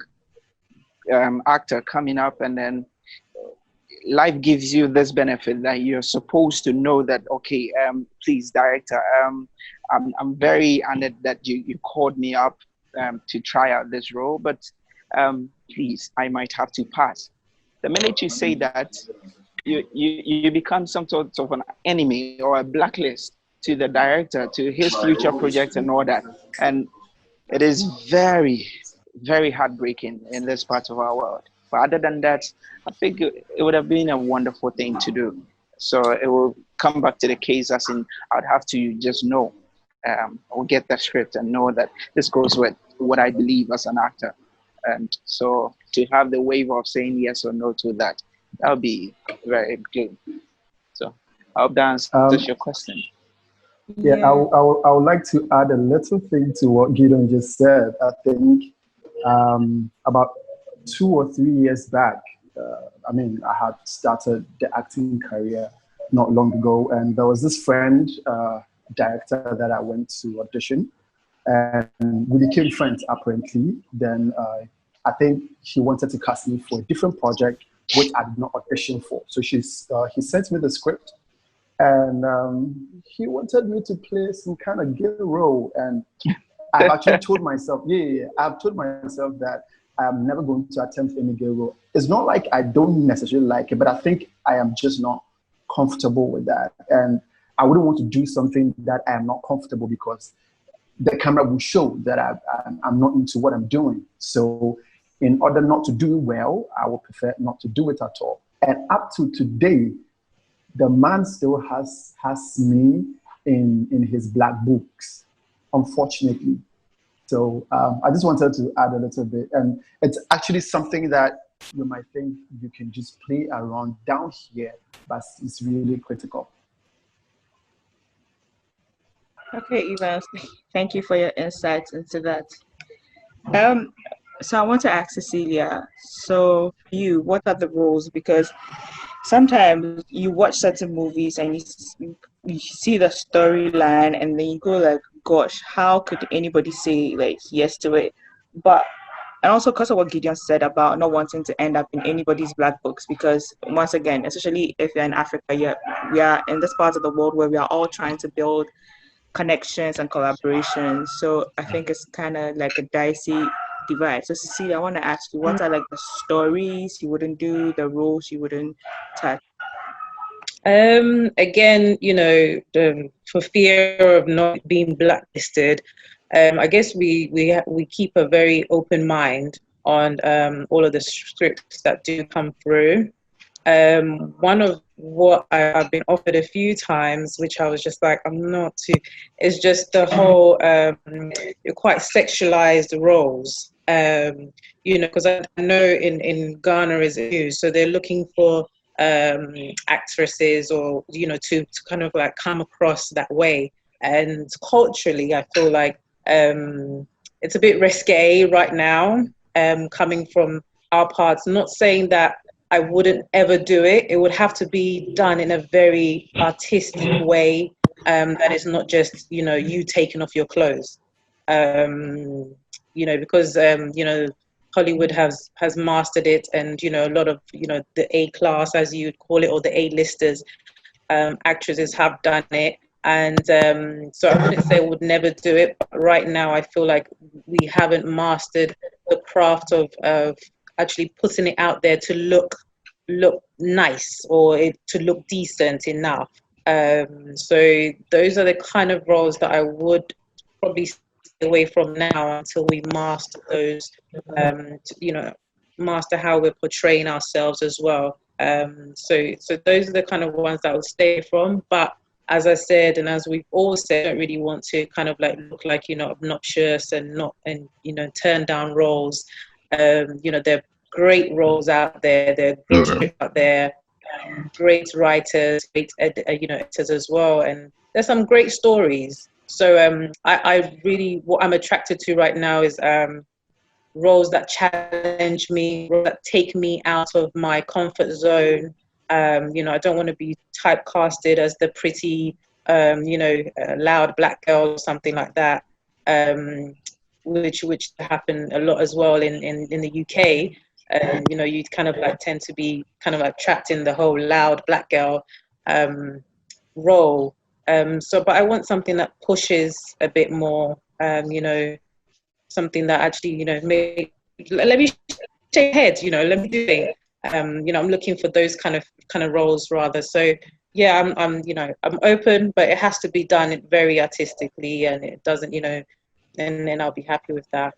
actor coming up, and then life gives you this benefit that you're supposed to know that, okay, please, director, I'm very honored that you called me up to try out this role, but please, I might have to pass. The minute you say that, you become some sort of an enemy or a blacklist to the director, to his future projects and all that. And it is very, very heartbreaking in this part of our world. But other than that, I think it would have been a wonderful thing to do. So it will come back to the case as in, I'd have to just know or get the script and know that this goes with what I believe as an actor. And so to have the waiver of saying yes or no to that, that would be very good. So I hope that answers your question.
Yeah, I would like to add a little thing to what Gideon just said. I think about 2 or 3 years back, I had started the acting career not long ago, and there was this friend, director, that I went to audition, and we became friends apparently. Then I think he wanted to cast me for a different project, which I did not audition for. So he sent me the script, and he wanted me to play some kind of gay role. And I've actually told myself, I've told myself that I'm never going to attempt any gay role. It's not like I don't necessarily like it, but I think I am just not comfortable with that. And I wouldn't want to do something that I am not comfortable, because the camera will show that I'm not into what I'm doing. So in order not to do well, I would prefer not to do it at all. And up to today, the man still has me in his black books, unfortunately. So I just wanted to add a little bit. And it's actually something that you might think you can just play around down here, but it's really critical.
Okay, Evans, thank you for your insights into that. So I want to ask Cecilia, so what are the roles? Because sometimes you watch certain movies and you see the storyline and then you go like, gosh, how could anybody say like yes to it? And also because of what Gideon said about not wanting to end up in anybody's black books, because once again, especially if you're in Africa, we are in this part of the world where we are all trying to build connections and collaborations. So I think it's kind of like a dicey divide. So Cecilia, I want to ask you, what are like the stories you wouldn't do, the roles you wouldn't touch?
Again, for fear of not being blacklisted, I guess we keep a very open mind on all of the scripts that do come through. One of what I've been offered a few times, which I was just like, I'm not too, is just the whole quite sexualized roles. Because I know in Ghana is new, so they're looking for actresses or to kind of like come across that way. And culturally, I feel like it's a bit risque right now, coming from our parts. Not saying that I wouldn't ever do it. It would have to be done in a very artistic way, that is not just, you taking off your clothes. Because, Hollywood has mastered it, and a lot of the A class, as you'd call it, or the A-listers actresses have done it. And so I wouldn't say I would never do it, but right now I feel like we haven't mastered the craft of actually putting it out there to look nice, or to look decent enough. So those are the kind of roles that I would probably stay away from now until we master those, master how we're portraying ourselves as well. So those are the kind of ones that I would stay from. But as I said, and as we've all said, I don't really want to kind of like look like, obnoxious and turn down roles. There are great roles out there. There are great scripts out there, great writers, great editors as well, and there's some great stories. So I really, what I'm attracted to right now is roles that challenge me, roles that take me out of my comfort zone. I don't want to be typecasted as the pretty, loud black girl or something like that, which happen a lot as well in the UK. You kind of like tend to be kind of like trapped in the whole loud black girl role. But I want something that pushes a bit more, something that actually, let me shake head, let me do it. I'm looking for those kind of roles rather. So yeah, I'm open, but it has to be done very artistically, and it doesn't, and then I'll be happy with that.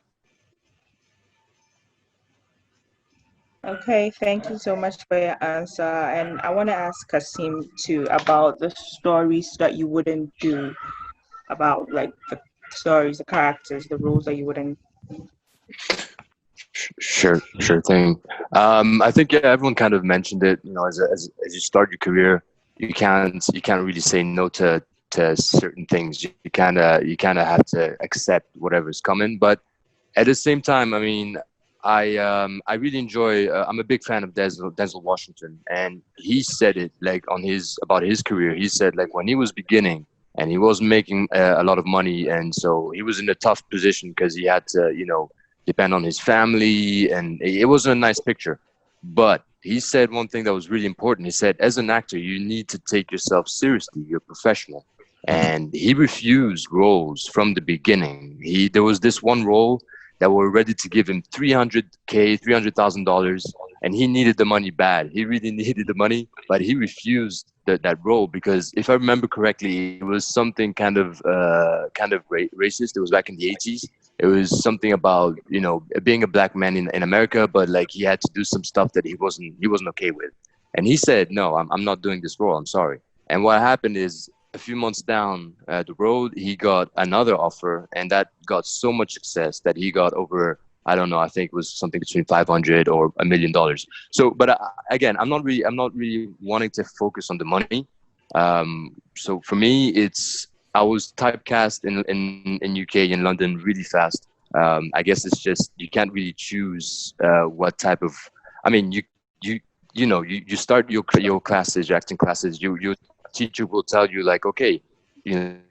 Okay, thank you so much for your answer. And I want to ask Kasim too about the stories that you wouldn't do, about like the stories, the characters, the roles that you wouldn't.
Sure thing. I think everyone kind of mentioned it. As you start your career, you can't really say no to certain things. You kind of have to accept whatever's coming. But at the same time, I mean, I really enjoy. I'm a big fan of Denzel Washington, and he said it like about his career. He said like when he was beginning and he wasn't making a lot of money, and so he was in a tough position because he had to depend on his family, and it wasn't a nice picture. But he said one thing that was really important. He said, as an actor, you need to take yourself seriously. You're a professional. And he refused roles from the beginning. There was this one role that were ready to give him $300,000, and he needed the money bad. He really needed the money, but he refused that role because, if I remember correctly, it was something kind of racist. It was back in the 80s. It was something about being a black man in America, but like he had to do some stuff that he wasn't okay with. And he said, "No, I'm not doing this role. I'm sorry." And what happened is, a few months down the road, he got another offer, and that got so much success that he got over, I don't know, I think it was something between 500 or $1 million. So, but again, I'm not really wanting to focus on the money. So for me, I was typecast in UK, in London, really fast. I guess it's just you can't really choose what type of. I mean, you start your classes, your acting classes. Your teacher will tell you like, okay,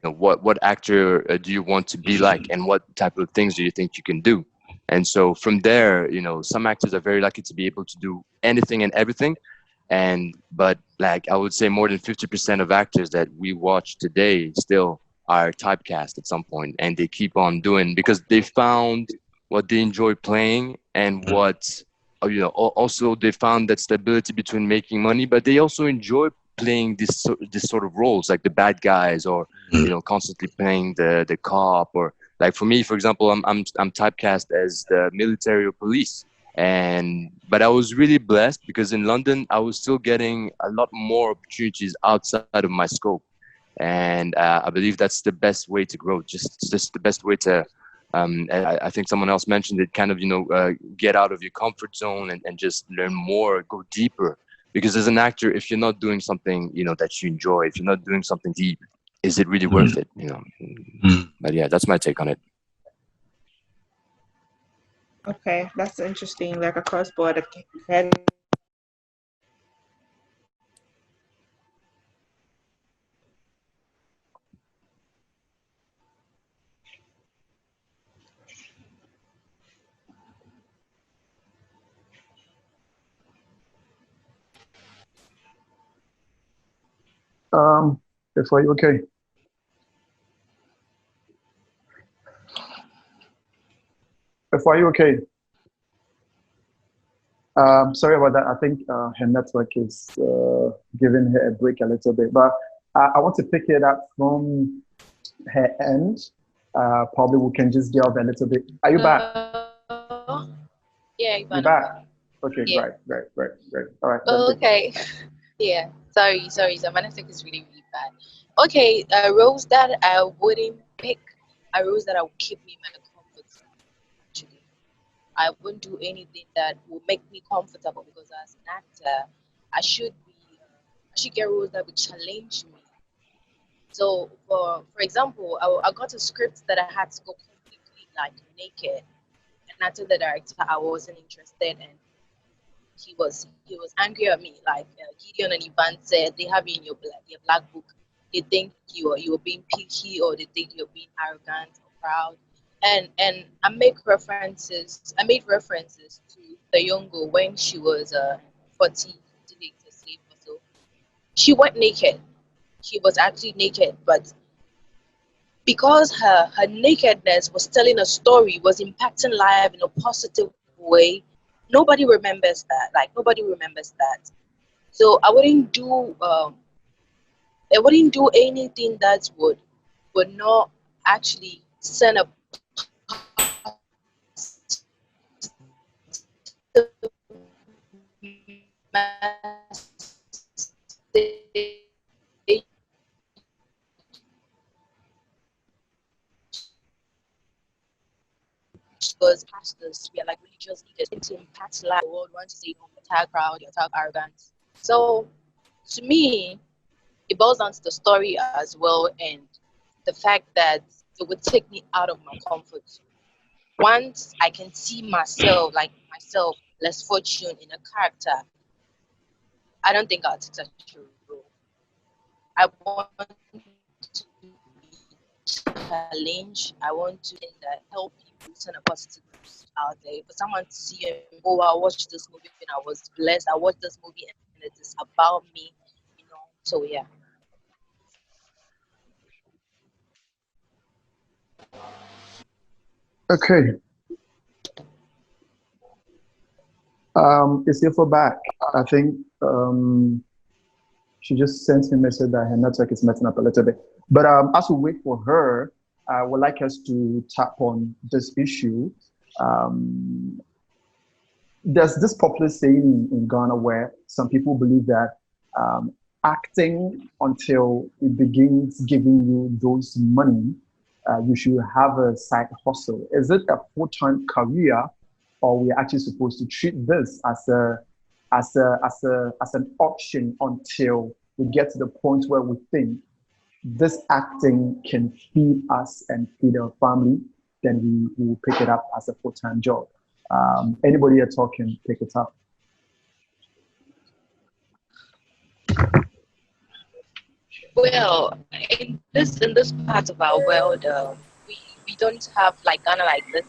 what actor do you want to be like, and what type of things do you think you can do. And so from there, some actors are very lucky to be able to do anything and everything. But like I would say more than 50% of actors that we watch today still are typecast at some point, and they keep on doing because they found what they enjoy playing, and what also they found that stability between making money, but they also enjoy playing this sort of roles, like the bad guys, or constantly playing the cop, or like for me, for example, I'm typecast as the military or police. But I was really blessed because in London I was still getting a lot more opportunities outside of my scope, and I believe that's the best way to grow. Just the best way to. I think someone else mentioned it. Kind of get out of your comfort zone and just learn more, go deeper. Because as an actor, if you're not doing something that you enjoy, if you're not doing something deep, is it really worth it? But yeah, that's my take on it.
Okay, that's interesting. Like across border.
If are you okay? If are you okay? Sorry about that. I think her network is giving her a break a little bit, but I want to pick it up from her end. Probably we can just delve a little bit. Are you back?
Yeah,
You're back. Okay,
yeah.
great. All right.
Okay. Yeah. Sorry. So my network is really, really bad. Okay. Roles that I wouldn't pick are roles that will keep me in my comfort zone. Actually, I wouldn't do anything that will make me comfortable because as an actor, I should be. I should get roles that will challenge me. So, for example, I got a script that I had to go completely like naked, and I told the director I wasn't interested, and he was angry at me. Like Gideon and Ivan said, they have you in your black book. They think you're being picky, or they think you're being arrogant or proud. And I made references to the young girl when she was 40 days a slave or so. She went naked. She was actually naked, but because her nakedness was telling a story, was impacting life in a positive way, nobody remembers that. Like nobody remembers that. So I wouldn't do anything that would not actually send a message, because pastors, we are like religious leaders to impact life. The world wants to say, oh, you attack proud, you attack arrogant. So to me, it boils down to the story as well, and the fact that it would take me out of my comfort zone. Once I can see myself, less fortune in a character, I don't think I'll take such a role. I want to be challenged. I want to think that help people send a positive news out there. For someone to see and go, I watched this movie and I was blessed. I watched this movie and it is about me, you know. So yeah.
Okay. Is for back? I think she just sent me a message that her network is messing up a little bit. But as we wait for her, I would like us to tap on this issue. There's this popular saying in Ghana where some people believe that acting until it begins giving you those money, you should have a side hustle. Is it a full-time career, or we are actually supposed to treat this as an option until we get to the point where we think this acting can feed us and feed our family, then we will pick it up as a full-time job. Anybody here talking, pick it up.
Well, in this part of our world, we don't have like Ghana like this.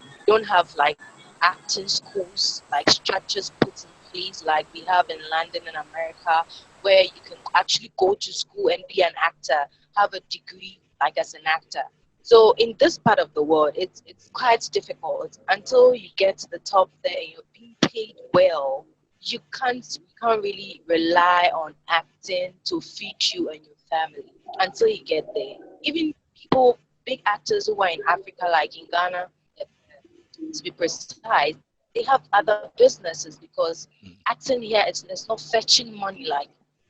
We don't have like acting schools, like structures put in place like we have in London and America, where you can actually go to school and be an actor, have a degree like as an actor. So in this part of the world, it's quite difficult until you get to the top there and you're being paid well. You can't really rely on acting to feed you and your family until you get there. Even people, big actors who are in Africa, like in Ghana, to be precise, they have other businesses because acting here it's not fetching money like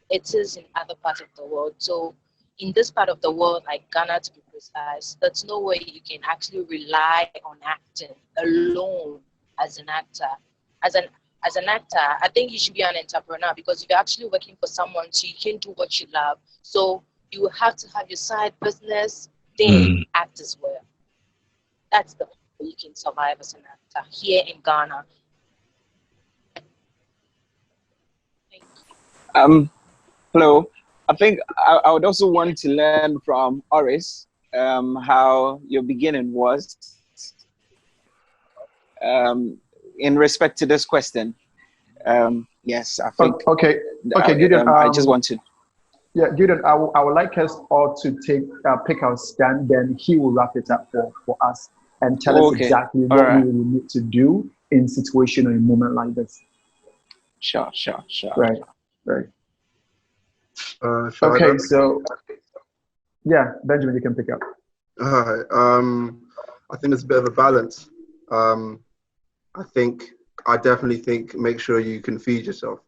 it is in other parts of the world. So in this part of the world, like Ghana to be precise, there's no way you can actually rely on acting alone as an actor. As an actor, I think you should be an entrepreneur because if you're actually working for someone, so you can do what you love. So you have to have your side business, then act as well. That's the way you can survive as an actor here in Ghana.
Hello. I think I would also want to learn from Oris how your beginning was in respect to this question. Yes, I think.
Okay, Gideon.
I just want to.
Yeah, Gideon, I would like us all to pick our stand, then he will wrap it up for us and tell us
Okay.
exactly
All
what we
right.
will need to do in situation or a moment like this.
Sure.
Right, right.
Shall I
Okay,
go?
so yeah, Benjamin, you can pick up.
All right. I think it's a bit of a balance. I definitely think make sure you can feed yourself.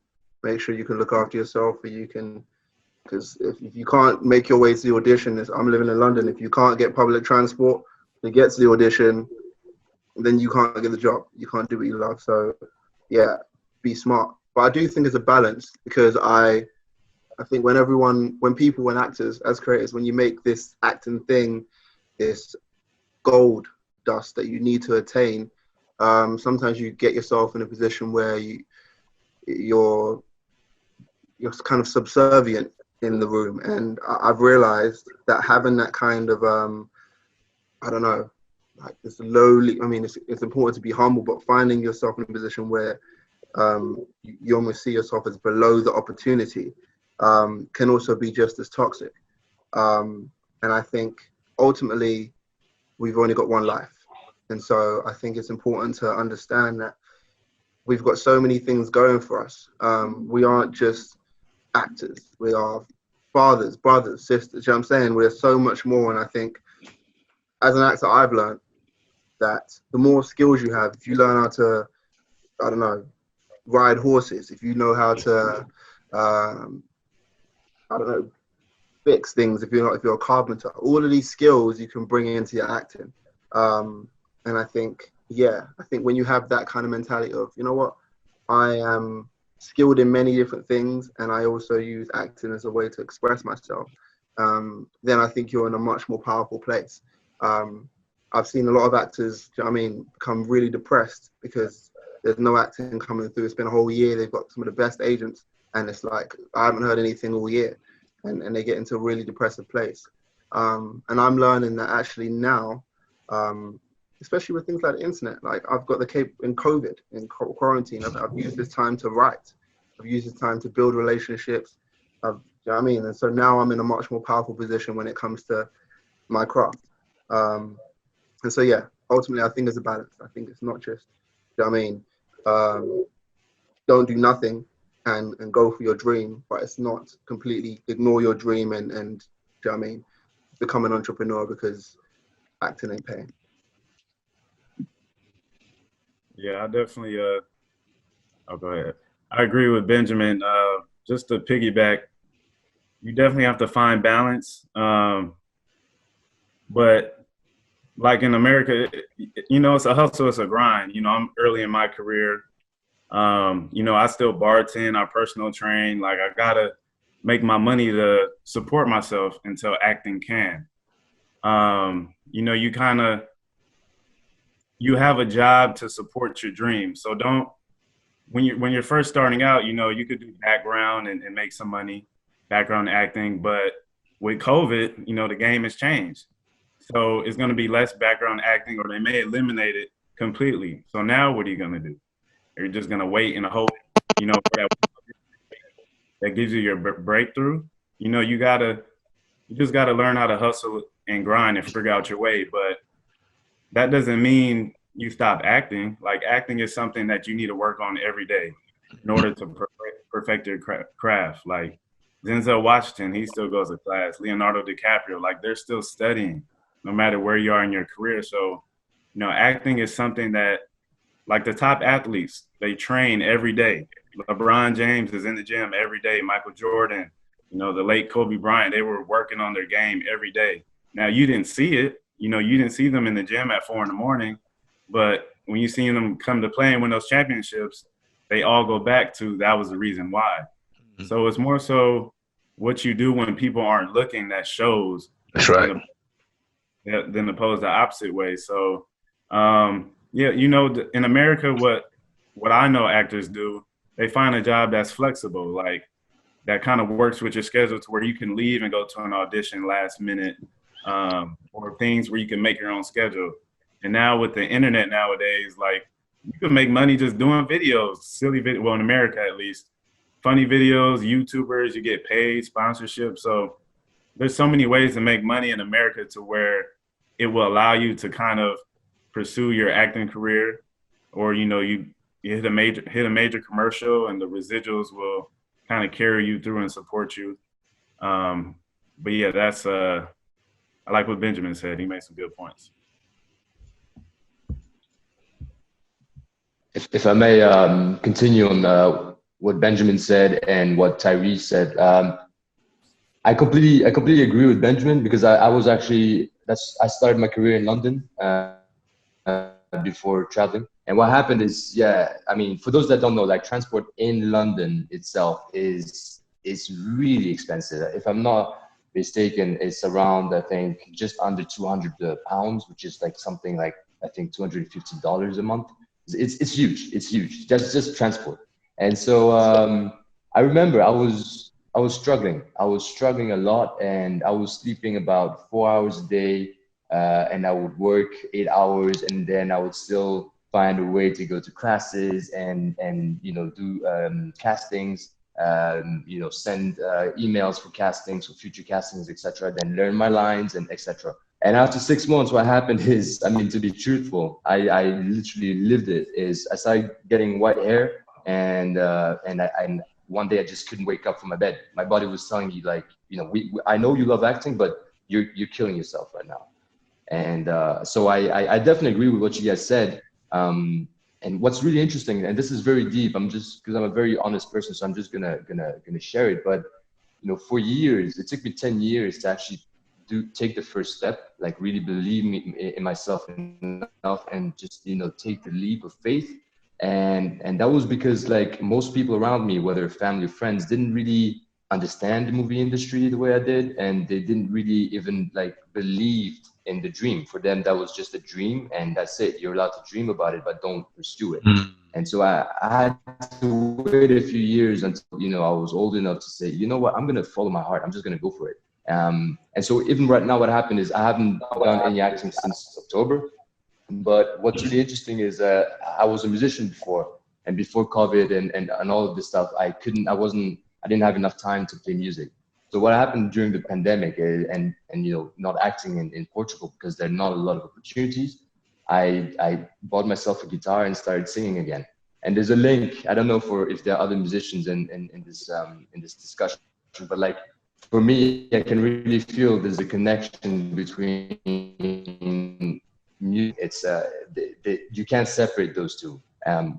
Make sure you can look after yourself, or you can, because if you can't make your way to the audition, I'm living in London, if you can't get public transport to get to the audition, then you can't get the job. You can't do what you love. So yeah, be smart. But I do think it's a balance, because I think when actors, as creators, when you make this acting thing, this gold dust that you need to attain, sometimes you get yourself in a position where you're kind of subservient in the room. And I've realized that having that kind of I don't know, like this lowly, I mean, it's important to be humble, but finding yourself in a position where you almost see yourself as below the opportunity can also be just as toxic. And I think ultimately we've only got one life. And so I think it's important to understand that we've got so many things going for us. We aren't just actors. We are fathers, brothers, sisters. You know what I'm saying? We're so much more. And I think as an actor, I've learned that the more skills you have, if you learn how to, I don't know, ride horses, if you know how to, I don't know, fix things, if you're a carpenter, all of these skills you can bring into your acting. And I think when you have that kind of mentality of, you know what, I am skilled in many different things, and I also use acting as a way to express myself, then I think you're in a much more powerful place. I've seen a lot of actors, you know what I mean, become really depressed because there's no acting coming through. It's been a whole year. They've got some of the best agents, and it's like, I haven't heard anything all year. And they get into a really depressive place. And I'm learning that actually now, especially with things like the internet, like I've got in COVID, in quarantine, I've used this time to write. I've used this time to build relationships. You know what I mean? And so now I'm in a much more powerful position when it comes to my craft. And so, yeah, ultimately, I think there's a balance. I think it's not just, you know what I mean, don't do nothing and go for your dream, but it's not completely ignore your dream and you know what I mean, become an entrepreneur because acting ain't paying.
Yeah, I definitely go ahead. I agree with Benjamin. Just to piggyback, you definitely have to find balance. But like in America, you know, it's a hustle, it's a grind. You know, I'm early in my career. You know, I still bartend, I personal train. Like I gotta make my money to support myself until acting can. You know, you have a job to support your dream. So when you're first starting out, you know, you could do background and make some money, background acting. But with COVID, you know, the game has changed. So it's going to be less background acting, or they may eliminate it completely. So now what are you going to do? You're just going to wait and hope, you know, for that gives you your breakthrough. You know, you just got to learn how to hustle and grind and figure out your way. But that doesn't mean you stop acting. Like acting is something that you need to work on every day in order to perfect your craft. Like Denzel Washington, he still goes to class. Leonardo DiCaprio, like they're still studying no matter where you are in your career. So, you know, acting is something that, like the top athletes, they train every day. LeBron James is in the gym every day. Michael Jordan, you know, the late Kobe Bryant, they were working on their game every day. Now, you didn't see it. You know, you didn't see them in the gym at 4 a.m, but when you see them come to play and win those championships, they all go back to that was the reason why. Mm-hmm. So it's more so what you do when people aren't looking that shows.
That's right.
Than opposed the opposite way. So, yeah, you know, in America, what I know actors do, they find a job that's flexible, like that kind of works with your schedule to where you can leave and go to an audition last minute, or things where you can make your own schedule. And now with the internet nowadays, like you can make money just doing videos, silly video. Well, in America at least, funny videos, YouTubers, you get paid, sponsorship. So there's so many ways to make money in America to where it will allow you to kind of pursue your acting career, or you hit a major commercial and the residuals will kind of carry you through and support you. But yeah, that's I like what Benjamin said. He made some good points.
If I may continue on what Benjamin said and what Tyree said, I completely agree with Benjamin, because I was actually I started my career in London before traveling. And what happened is, yeah, I mean, for those that don't know, like transport in London itself is really expensive. If I'm not mistaken, it's around, I think, just under 200 pounds, which is like something like, I think, $250 a month. It's huge. It's huge. That's just transport. And so I remember I was struggling. I was struggling a lot, and I was sleeping about 4 hours a day, and I would work 8 hours, and then I would still find a way to go to classes and do castings, send emails for castings, for future castings, etc. Then learn my lines and etc. And after 6 months, what happened is, I mean, to be truthful, I literally lived it. Is I started getting white hair, and one day I just couldn't wake up from my bed. My body was telling me, like, I know you love acting, but you're killing yourself right now. And so I definitely agree with what you guys said. And what's really interesting, and this is very deep, because I'm a very honest person, so I'm just gonna share it. But for years, it took me 10 years to actually take the first step, like really believe in myself enough, and just take the leap of faith. And that was because, like, most people around me, whether family or friends, didn't really understand the movie industry the way I did, and they didn't really even like believe in the dream. For them, that was just a dream, and that's it. You're allowed to dream about it, but don't pursue it. And so I had to wait a few years until I was old enough to say, you know what, I'm gonna follow my heart. I'm just gonna go for it. And so even right now, what happened is I haven't done any acting since October. But what's really interesting is I was a musician before, and before COVID and all of this stuff, I didn't have enough time to play music. So what happened during the pandemic and not acting in Portugal, because there are not a lot of opportunities, I bought myself a guitar and started singing again. And there's a link. I don't know if there are other musicians in this discussion, but like for me, I can really feel there's a connection between music. It's you can't separate those two.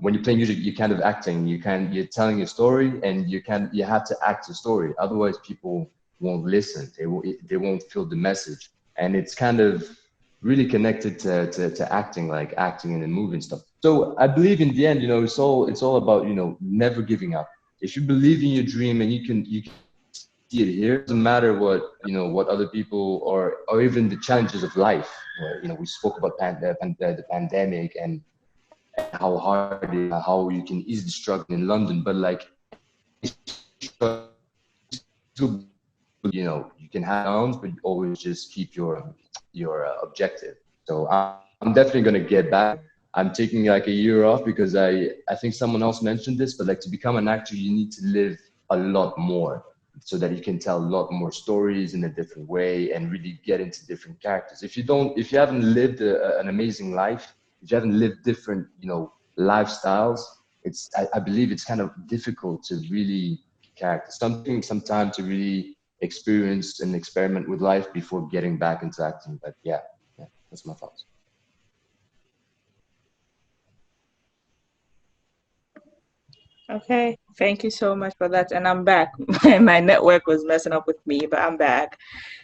When you play music, you're kind of acting. You're telling a story, and you have to act a story. Otherwise, people won't listen. They won't feel the message. And it's kind of really connected to acting, like acting in a movie and stuff. So I believe in the end, it's all about never giving up. If you believe in your dream and you can see it here, it doesn't matter what other people or even the challenges of life. We spoke about the pandemic and how hard how you can easily struggle in London, but like you can have downs, but you always just keep your objective. So I'm definitely gonna get back. I'm taking like a year off because I think someone else mentioned this, but like to become an actor, you need to live a lot more so that you can tell a lot more stories in a different way and really get into different characters. If you haven't lived an amazing life, if you haven't lived different, lifestyles, I believe it's kind of difficult to really character. Something some time to really experience and experiment with life before getting back into acting. But yeah, that's my thoughts.
Okay, thank you so much for that. And I'm back. My network was messing up with me, but I'm back.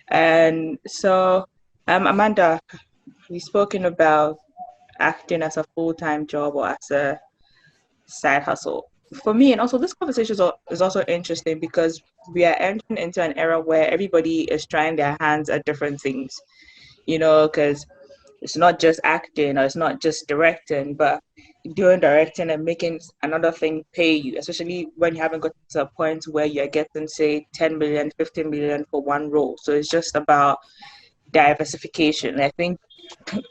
And so, Amanda, we've spoken about acting as a full-time job or as a side hustle. For me, and also this conversation is also interesting because we are entering into an era where everybody is trying their hands at different things, because it's not just acting or it's not just directing, but doing directing and making another thing pay you, especially when you haven't got to a point where you're getting, say, 10 million, 15 million for one role. So it's just about diversification. I think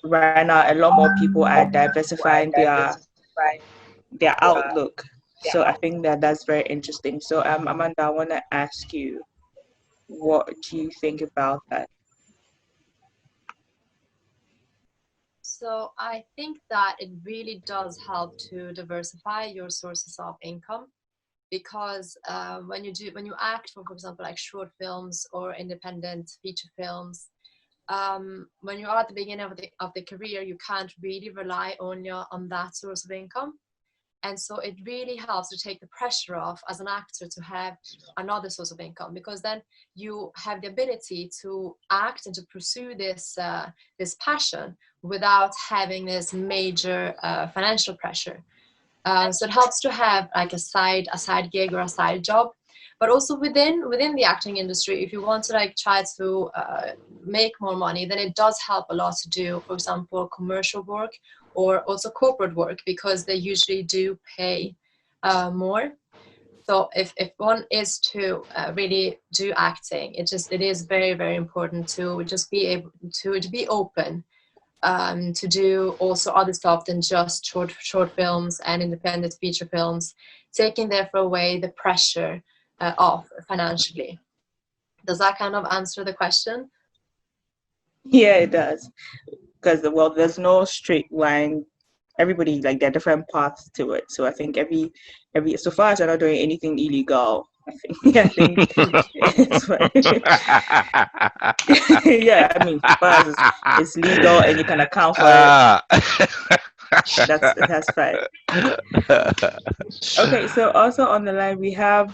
right now a lot more people are diversifying their outlook. So I think that that's very interesting. So Amanda, I want to ask you, what do you think about that?
So I think that it really does help to diversify your sources of income, because when you act for example, like short films or independent feature films, when you are at the beginning of the career, you can't really rely only on that source of income. And so it really helps to take the pressure off as an actor to have another source of income, because then you have the ability to act and to pursue this passion without having this major financial pressure. So it helps to have like a side gig or a side job. But also within the acting industry, if you want to like try to make more money, then it does help a lot to do, for example, commercial work or also corporate work, because they usually do pay more. So if one is to really do acting, it is very, very important to just be able to be open to do also other stuff than just short films and independent feature films, taking therefore away the pressure off financially. Does that kind of answer the question?
Yeah, it does. Because well, there's no straight line. Everybody, like, there are different paths to it. So I think every so far as you're not doing anything illegal, I think it's fine. Yeah, I mean, so far as it's legal and you can account for it, that's fine. Okay, so also on the line we have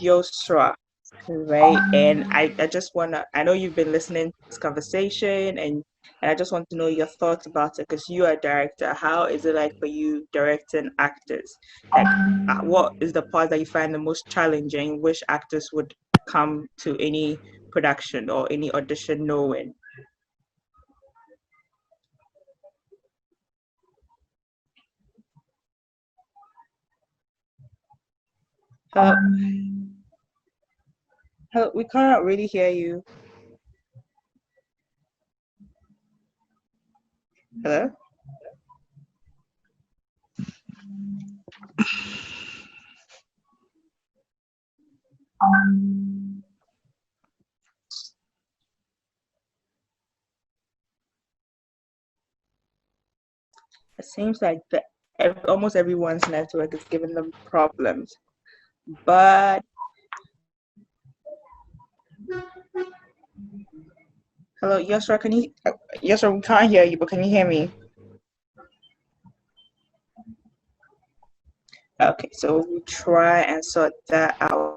Yosra, right? And I just I know you've been listening to this conversation, and I just want to know your thoughts about it, because you are a director. How is it like for you directing actors? Like, what is the part that you find the most challenging? Which actors would come to any production or any audition knowing? Hello, we cannot really hear you. Hello? It seems like almost everyone's network is giving them problems. But hello, Yosra, Yosra, we can't hear you, but can you hear me? Okay, so we'll try and sort that out.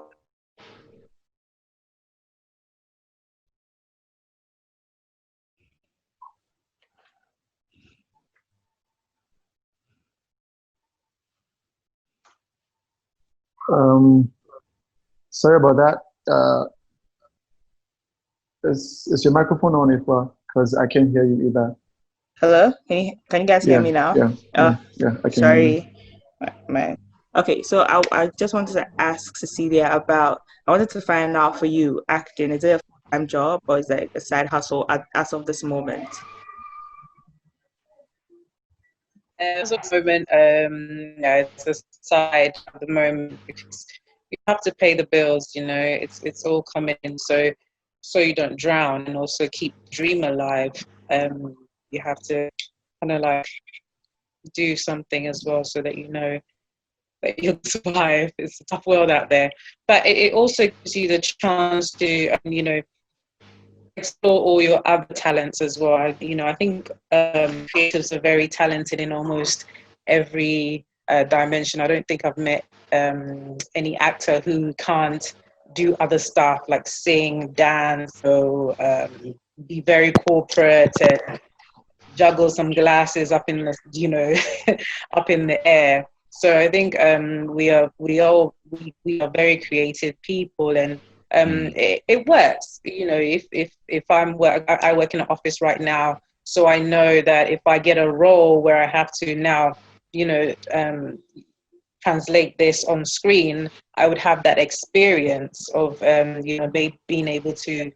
Sorry about that. Is your microphone on, Ifwa? Because I can't hear you either.
Hello, can you guys hear me now?
Yeah, I can
sorry, hear you. Okay, so I just wanted to ask Cecilia about. I wanted to find out for you, acting, is it a full-time job or is it a side hustle as of this moment?
As of the moment, it's a side at the moment, because you have to pay the bills. You know, it's all coming in, so you don't drown, and also keep the dream alive. You have to kind of like do something as well, so that you know that you'll survive. It's a tough world out there, but it also gives you the chance to, you know, explore all your other talents as well. I think creatives are very talented in almost every dimension. I don't think I've met any actor who can't do other stuff like sing, dance, or be very corporate, juggle some glasses up in the, you know, up in the air. So I think we are very creative people, and it works. You know, if I work in an office right now, so I know that if I get a role where I have to now, you know, translate this on screen, I would have that experience of you know, being able to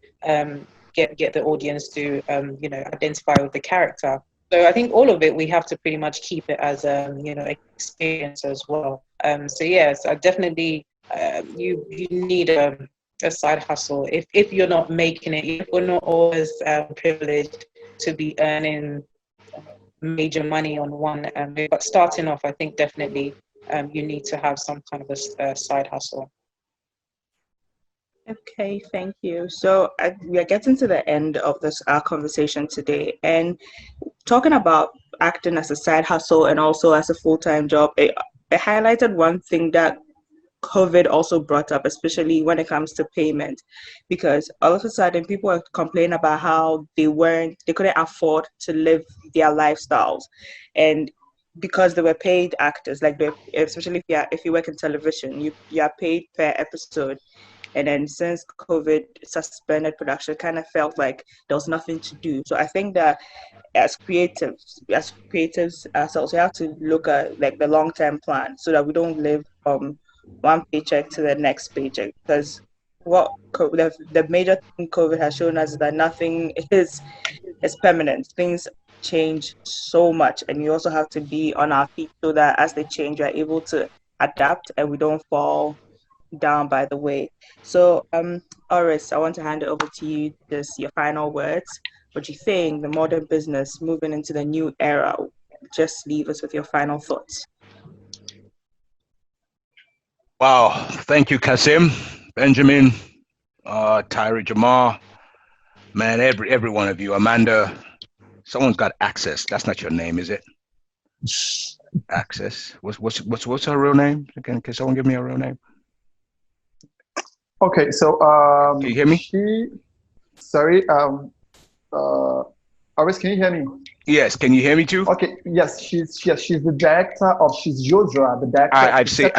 get the audience to you know, identify with the character. So I think all of it, we have to pretty much keep it as you know, experience as well. So yes, I definitely you need a side hustle if you're not making it. If we're not always privileged to be earning major money on one, but starting off, I think definitely you need to have some kind of a side hustle.
Okay, thank you. So we are getting to the end of this our conversation today, and talking about acting as a side hustle and also as a full-time job, it highlighted one thing that COVID also brought up, especially when it comes to payment, because all of a sudden people are complaining about how they couldn't afford to live their lifestyles, and because they were paid actors, like especially if you work in television, you are paid per episode, and then since COVID suspended production, it kind of felt like there was nothing to do. So I think that as creatives ourselves, we have to look at like the long-term plan so that we don't live from one paycheck to the next paycheck. Because the major thing COVID has shown us is that nothing is permanent. Things change so much, and you also have to be on our feet so that as they change, we're able to adapt and we don't fall down by the way. So, Oris, I want to hand it over to you. Just your final words. What do you think the modern business moving into the new era? Just leave us with your final thoughts.
Wow, thank you, Kasim, Benjamin, Tyree, Jamal, man, every one of you, Amanda. Someone's got Access. That's not your name, is it? Access. What's her real name? Can someone give me a real name?
Okay, so
Can you hear me?
Aris, can you hear me?
Yes. Can you hear me too?
Okay, yes, she's the director of she's Jodra, the director of
I've seen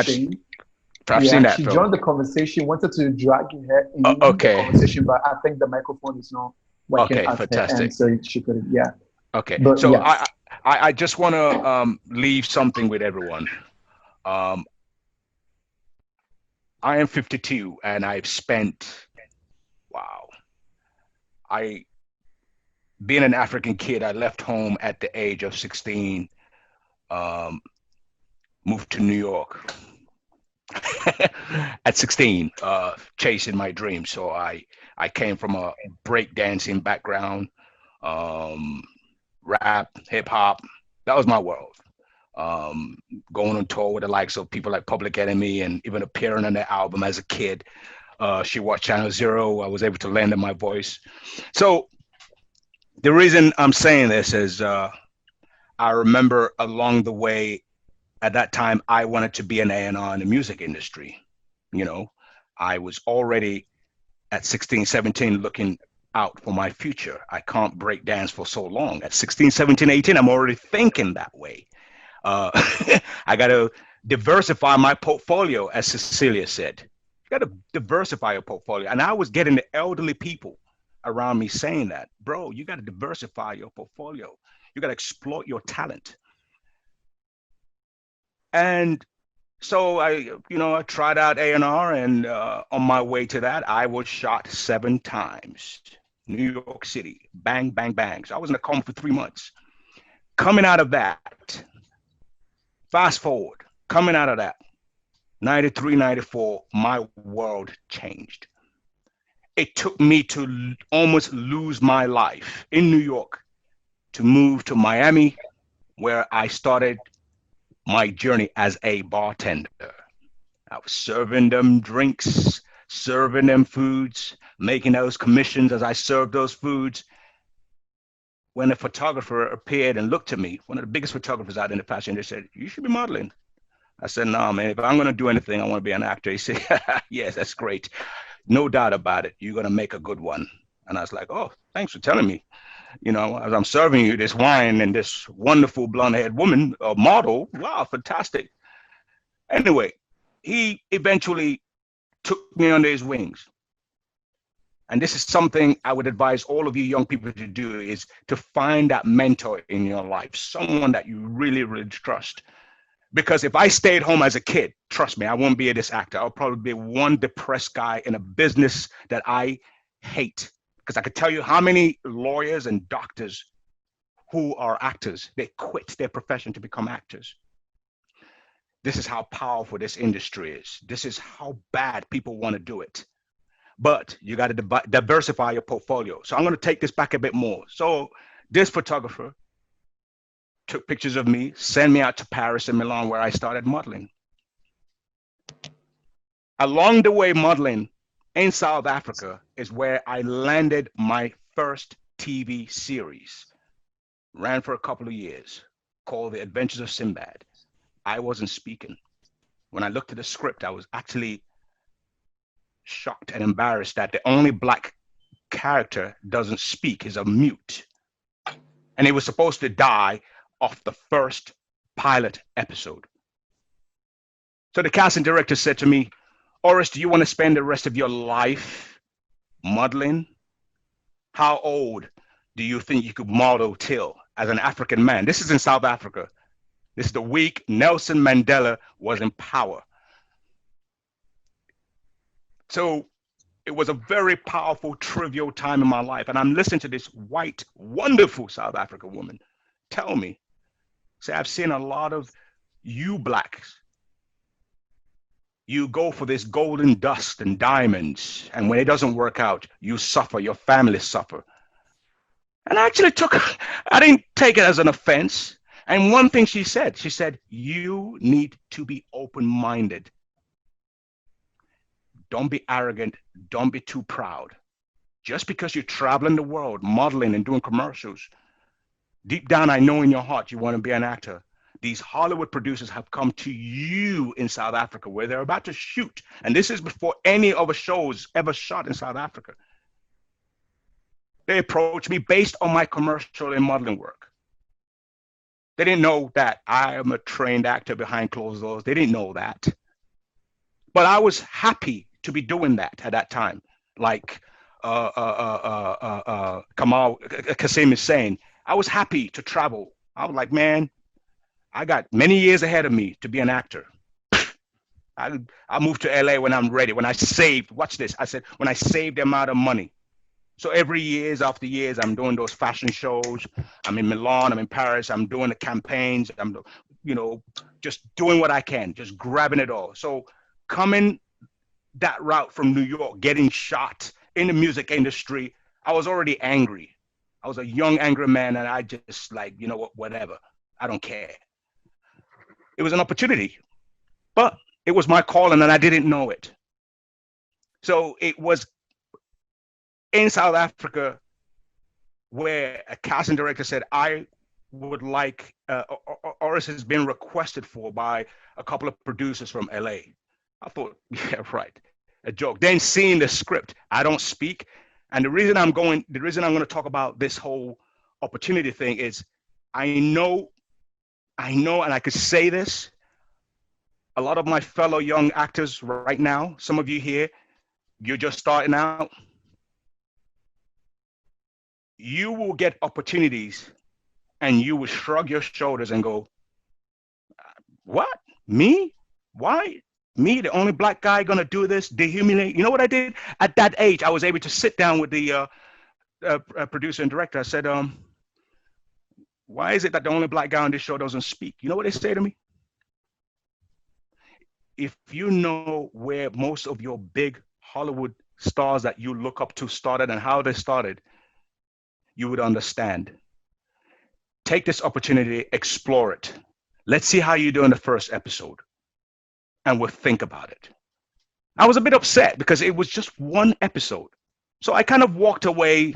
that
she
film.
joined the conversation, wanted to drag her in the conversation, but I think the microphone is not working at
fantastic.
her end, so she couldn't. Yeah.
Okay.
But
so
yes.
I just want to leave something with everyone. I am 52 and I've spent, being an African kid, I left home at the age of 16, moved to New York at 16, chasing my dreams. So I came from a breakdancing background, rap, hip hop. That was my world. Going on tour with the likes of people like Public Enemy and even appearing on their album as a kid. She watched Channel Zero. I was able to lend in my voice. So the reason I'm saying this is I remember along the way, at that time, I wanted to be an A&R in the music industry. You know, I was already at 16, 17 looking out for my future. I can't break dance for so long. At 16, 17, 18, I'm already thinking that way. I got to diversify my portfolio, as Cecilia said. You got to diversify your portfolio. And I was getting the elderly people around me saying that, bro, you got to diversify your portfolio. You got to exploit your talent. And so I tried out A&R, and on my way to that, I was shot 7 times. New York City, bang, bang, bang. So I was in a coma for 3 months. Coming out of that, fast forward, coming out of that, 93, 94, my world changed. It took me to almost lose my life in New York to move to Miami, where I started my journey as a bartender. I was serving them drinks, serving them foods, making those commissions as I served those foods. When a photographer appeared and looked at me, one of the biggest photographers out in the fashion industry, said, "You should be modeling." I said, "No, man, if I'm going to do anything, I want to be an actor." He said, "Yes, that's great. No doubt about it. You're going to make a good one." And I was like, "Oh, thanks for telling me." You know, as I'm serving you this wine and this wonderful blonde-haired woman, a model, wow, fantastic. Anyway, he eventually took me under his wings. And this is something I would advise all of you young people to do, is to find that mentor in your life, someone that you really, really trust. Because if I stayed home as a kid, trust me, I won't be this actor. I'll probably be one depressed guy in a business that I hate. Because I could tell you how many lawyers and doctors who are actors, they quit their profession to become actors. This is how powerful this industry is. This is how bad people want to do it. But you got to diversify your portfolio. So I'm going to take this back a bit more. So this photographer took pictures of me, sent me out to Paris and Milan, where I started modeling. Along the way, modeling in South Africa is where I landed my first TV series. Ran for a couple of years, called The Adventures of Sinbad. I wasn't speaking. When I looked at the script, I was actually shocked and embarrassed that the only black character doesn't speak, is a mute. And he was supposed to die off the first pilot episode. So the casting director said to me, Oris, do you want to spend the rest of your life modeling? How old do you think you could model till as an African man? This is in South Africa. This is the week Nelson Mandela was in power. So it was a very powerful, trivial time in my life. And I'm listening to this white, wonderful South African woman tell me, say, I've seen a lot of you blacks. You go for this golden dust and diamonds, and when it doesn't work out, you suffer, your family suffer. And I actually I didn't take it as an offense. And one thing she said, you need to be open-minded. Don't be arrogant. Don't be too proud. Just because you're traveling the world, modeling and doing commercials, deep down, I know in your heart you want to be an actor. These Hollywood producers have come to you in South Africa where they're about to shoot. And this is before any of the shows ever shot in South Africa. They approached me based on my commercial and modeling work. They didn't know that I am a trained actor behind closed doors. They didn't know that. But I was happy to be doing that at that time. Like Kamal Kasim is saying, I was happy to travel. I was like, man, I got many years ahead of me to be an actor. I moved to LA when I'm ready. When I saved, watch this. I said, when I saved the amount of money. So every years after years, I'm doing those fashion shows. I'm in Milan, I'm in Paris, I'm doing the campaigns. I'm, just doing what I can, just grabbing it all. So coming that route from New York, getting shot in the music industry, I was already angry. I was a young, angry man, and I just like, you know what, whatever. I don't care. It was an opportunity, but it was my calling and I didn't know it. So it was in South Africa where a casting director said, I would like, Oris has been requested for by a couple of producers from LA. I thought, yeah, right, a joke. Then seeing the script, I don't speak. And the reason I'm going to talk about this whole opportunity thing is I know, and I could say this, a lot of my fellow young actors right now, some of you here, you're just starting out. You will get opportunities and you will shrug your shoulders and go, what? Me? Why? Me, the only black guy gonna do this, dehumiliate? You know what I did? At that age, I was able to sit down with the producer and director. I said, why is it that the only black guy on this show doesn't speak? You know what they say to me? If you know where most of your big Hollywood stars that you look up to started and how they started, you would understand. Take this opportunity, explore it. Let's see how you do in the first episode, and we'll think about it. I was a bit upset because it was just one episode. So I kind of walked away,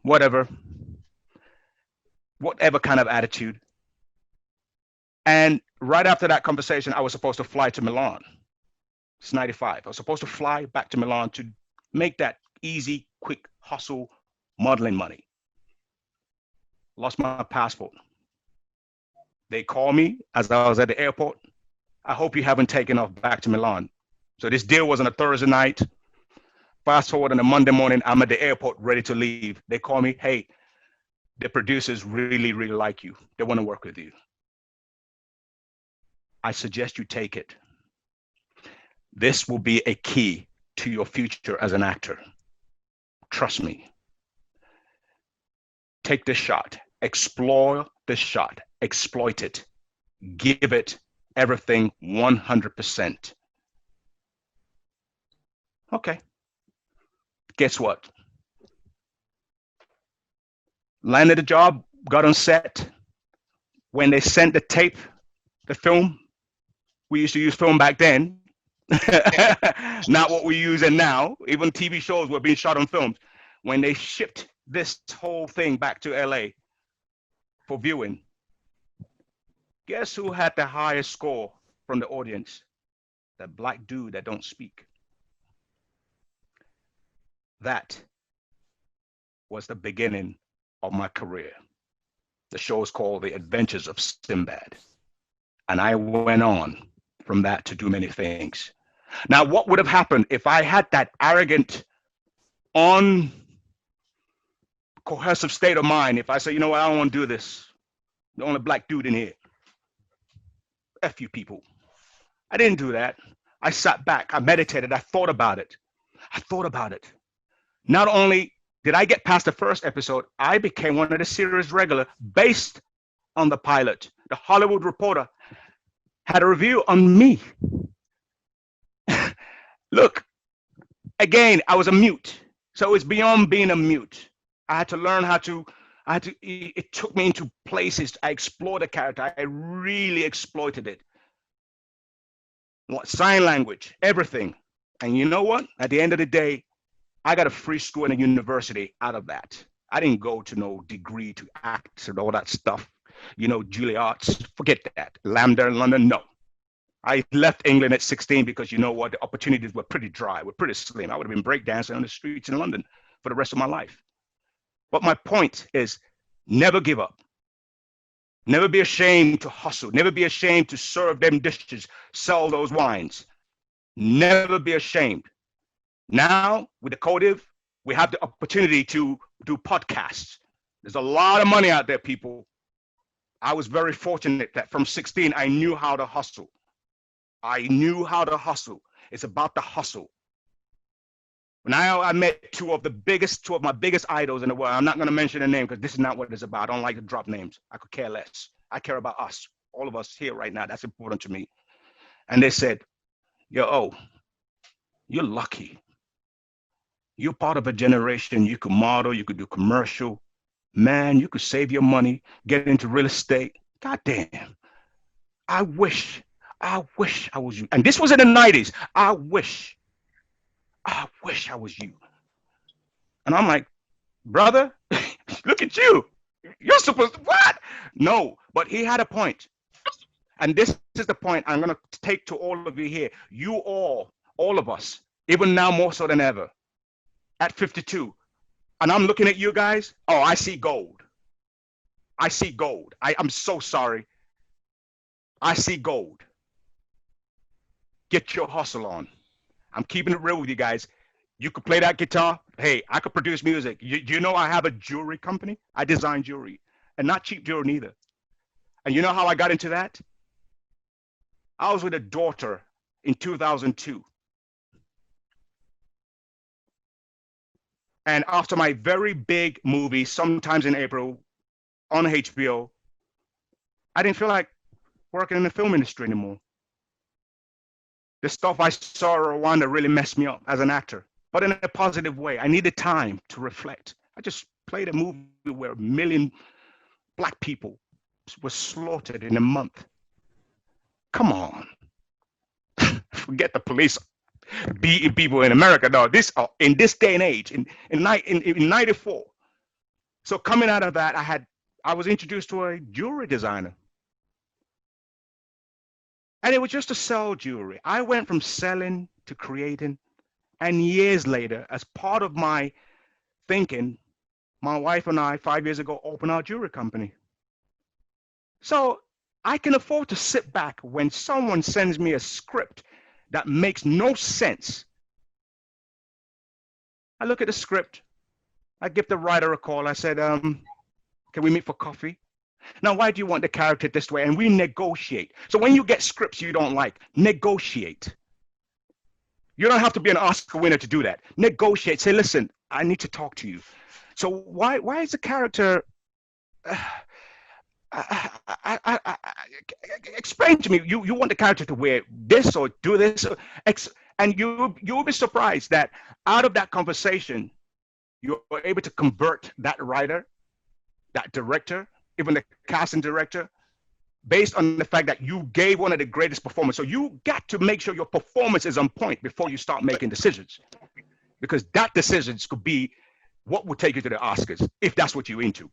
whatever kind of attitude. And right after that conversation, I was supposed to fly to Milan. It's 95. I was supposed to fly back to Milan to make that easy, quick hustle modeling money. Lost my passport. They called me as I was at the airport. I hope you haven't taken off back to Milan. So this deal was on a Thursday night. Fast forward on a Monday morning, I'm at the airport ready to leave. They call me, hey, the producers really, really like you. They want to work with you. I suggest you take it. This will be a key to your future as an actor. Trust me. Take this shot, explore this shot, exploit it, give it everything 100%. Okay. Guess what? Landed a job, got on set. When they sent the tape, the film, we used to use film back then, not what we're using now. Even TV shows were being shot on films. When they shipped this whole thing back to LA for viewing, guess who had the highest score from the audience? That black dude that don't speak. That was the beginning of my career. The show is called The Adventures of Sinbad. And I went on from that to do many things. Now, what would have happened if I had that arrogant, uncohesive state of mind? If I say, you know what, I don't want to do this. The only black dude in here. F you people. I didn't do that. I sat back, I meditated, I thought about it. Not only did I get past the first episode, I became one of the series regular based on the pilot. The Hollywood Reporter had a review on me. Look, again, I was a mute. So it's beyond being a mute. I had to learn it took me into places. I explored the character. I really exploited it. Sign language, everything. And you know what? At the end of the day, I got a free school and a university out of that. I didn't go to no degree to act and all that stuff. You know, Juilliard, forget that. Lambda in London, no. I left England at 16 because you know what? The opportunities were pretty dry, were pretty slim. I would have been breakdancing on the streets in London for the rest of my life. But my point is, never give up. Never be ashamed to hustle. Never be ashamed to serve them dishes, sell those wines. Never be ashamed. Now, with the Codiv, we have the opportunity to do podcasts. There's a lot of money out there, people. I was very fortunate that from 16, I knew how to hustle. It's about the hustle. Now I met two of my biggest idols in the world. I'm not going to mention their name because this is not what it's about. I don't like to drop names. I could care less. I care about us, all of us here right now. That's important to me. And they said, yo, you're lucky. You're part of a generation. You could model, you could do commercial. Man, you could save your money, get into real estate. God damn. I wish I was you. And this was in the 90s. I wish I was you. And I'm like, brother, look at you. You're supposed to, what? No, but he had a point. And this is the point I'm going to take to all of you here. You all of us, even now more so than ever, at 52. And I'm looking at you guys. Oh, I see gold. I'm so sorry. I see gold. Get your hustle on. I'm keeping it real with you guys. You could play that guitar. Hey, I could produce music. You know I have a jewelry company. I design jewelry, and not cheap jewelry neither. And you know how I got into that? I was with a daughter in 2002. And after my very big movie, sometimes in April, on HBO, I didn't feel like working in the film industry anymore. The stuff I saw in Rwanda really messed me up as an actor, but in a positive way. I needed time to reflect. I just played a movie where 1 million Black people were slaughtered in a month. Come on. Forget the police beating people in America. No, in this day and age, in 94. So coming out of that, I was introduced to a jewelry designer. And it was just to sell jewelry. I went from selling to creating. And years later, as part of my thinking, my wife and I, 5 years ago, opened our jewelry company. So I can afford to sit back when someone sends me a script that makes no sense. I look at the script. I give the writer a call. I said, can we meet for coffee? Now, why do you want the character this way? And we negotiate. So when you get scripts you don't like, negotiate. You don't have to be an Oscar winner to do that. Negotiate. Say, listen, I need to talk to you. So why is the character, explain to me. You want the character to wear this or do this, and you'll be surprised that out of that conversation, you're able to convert that writer, that director, even the casting director, based on the fact that you gave one of the greatest performers. So you got to make sure your performance is on point before you start making decisions, because that decisions could be what will take you to the Oscars if that's what you're into.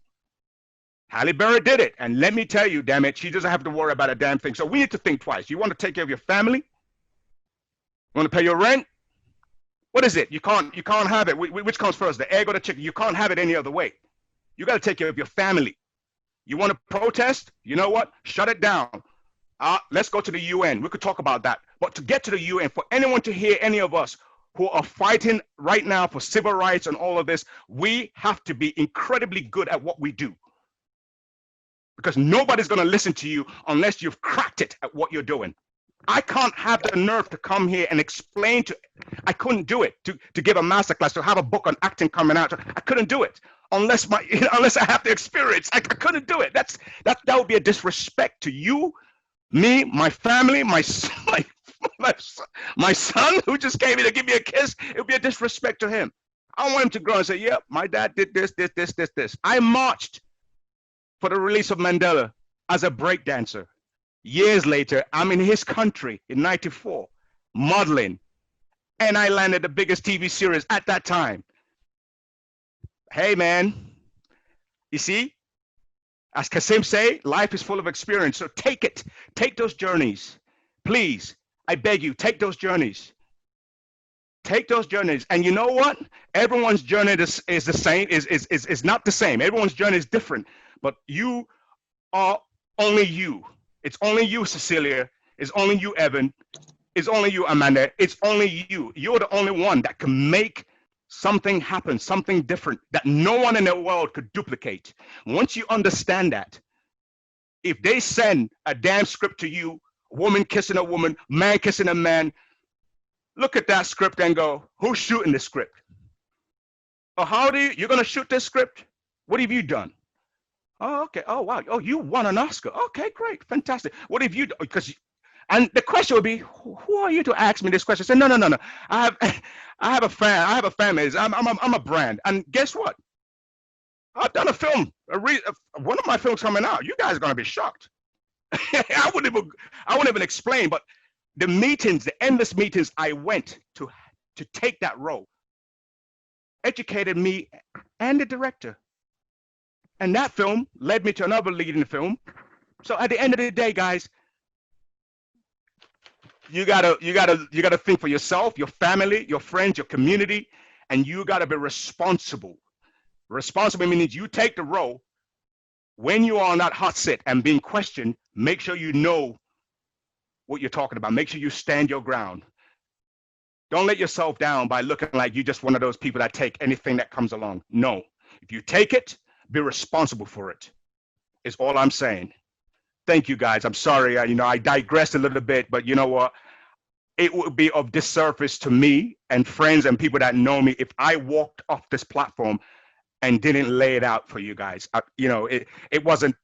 Halle Berry did it, and let me tell you, damn it, she doesn't have to worry about a damn thing. So we need to think twice. You want to take care of your family? You want to pay your rent? What is it? You can't have it. Which comes first, the egg or the chicken? You can't have it any other way. You got to take care of your family. You want to protest? You know what? Shut it down. Let's go to the UN. We could talk about that. But to get to the UN, for anyone to hear any of us who are fighting right now for civil rights and all of this, we have to be incredibly good at what we do. Because nobody's going to listen to you unless you've cracked it at what you're doing. I can't have the nerve to come here and explain I couldn't do it, to give a masterclass, to have a book on acting coming out. I couldn't do it unless unless I have the experience. I couldn't do it. That would be a disrespect to you, me, my family, my son who just came in to give me a kiss. It would be a disrespect to him. I want him to grow and say, yep, my dad did this. I marched for the release of Mandela as a breakdancer. Years later, I'm in his country in '94, modeling, and I landed the biggest TV series at that time. Hey, man, you see, as Kasim say, life is full of experience, so take it. Take those journeys. Please, I beg you, take those journeys. Take those journeys. And you know what? Everyone's journey is the same, is not the same. Everyone's journey is different, but you are only you. It's only you, Cecilia. It's only you, Evan. It's only you, Amanda. It's only you. You're the only one that can make something happen, something different that no one in the world could duplicate. Once you understand that, if they send a damn script to you, woman kissing a woman, man kissing a man, look at that script and go, who's shooting this script? Or you're going to shoot this script? What have you done? Oh, okay. Oh, wow. Oh, you won an Oscar. Okay, great. Fantastic. What have you done? And the question would be, who are you to ask me this question? I said, no. I have a fan. I have a family. I'm a brand. And guess what? I've done a film. One of my films coming out. You guys are going to be shocked. I wouldn't even explain, but the meetings, the endless meetings I went to take that role educated me and the director. And that film led me to another lead in the film. So at the end of the day, guys, you gotta think for yourself, your family, your friends, your community, and you gotta be responsible. Responsible means you take the role. When you are on that hot seat and being questioned, make sure you know what you're talking about. Make sure you stand your ground. Don't let yourself down by looking like you're just one of those people that take anything that comes along. No, if you take it, be responsible for it, is all I'm saying. Thank you, guys. I'm sorry, I digressed a little bit, but you know what? It would be of disservice to me and friends and people that know me if I walked off this platform and didn't lay it out for you guys. It wasn't,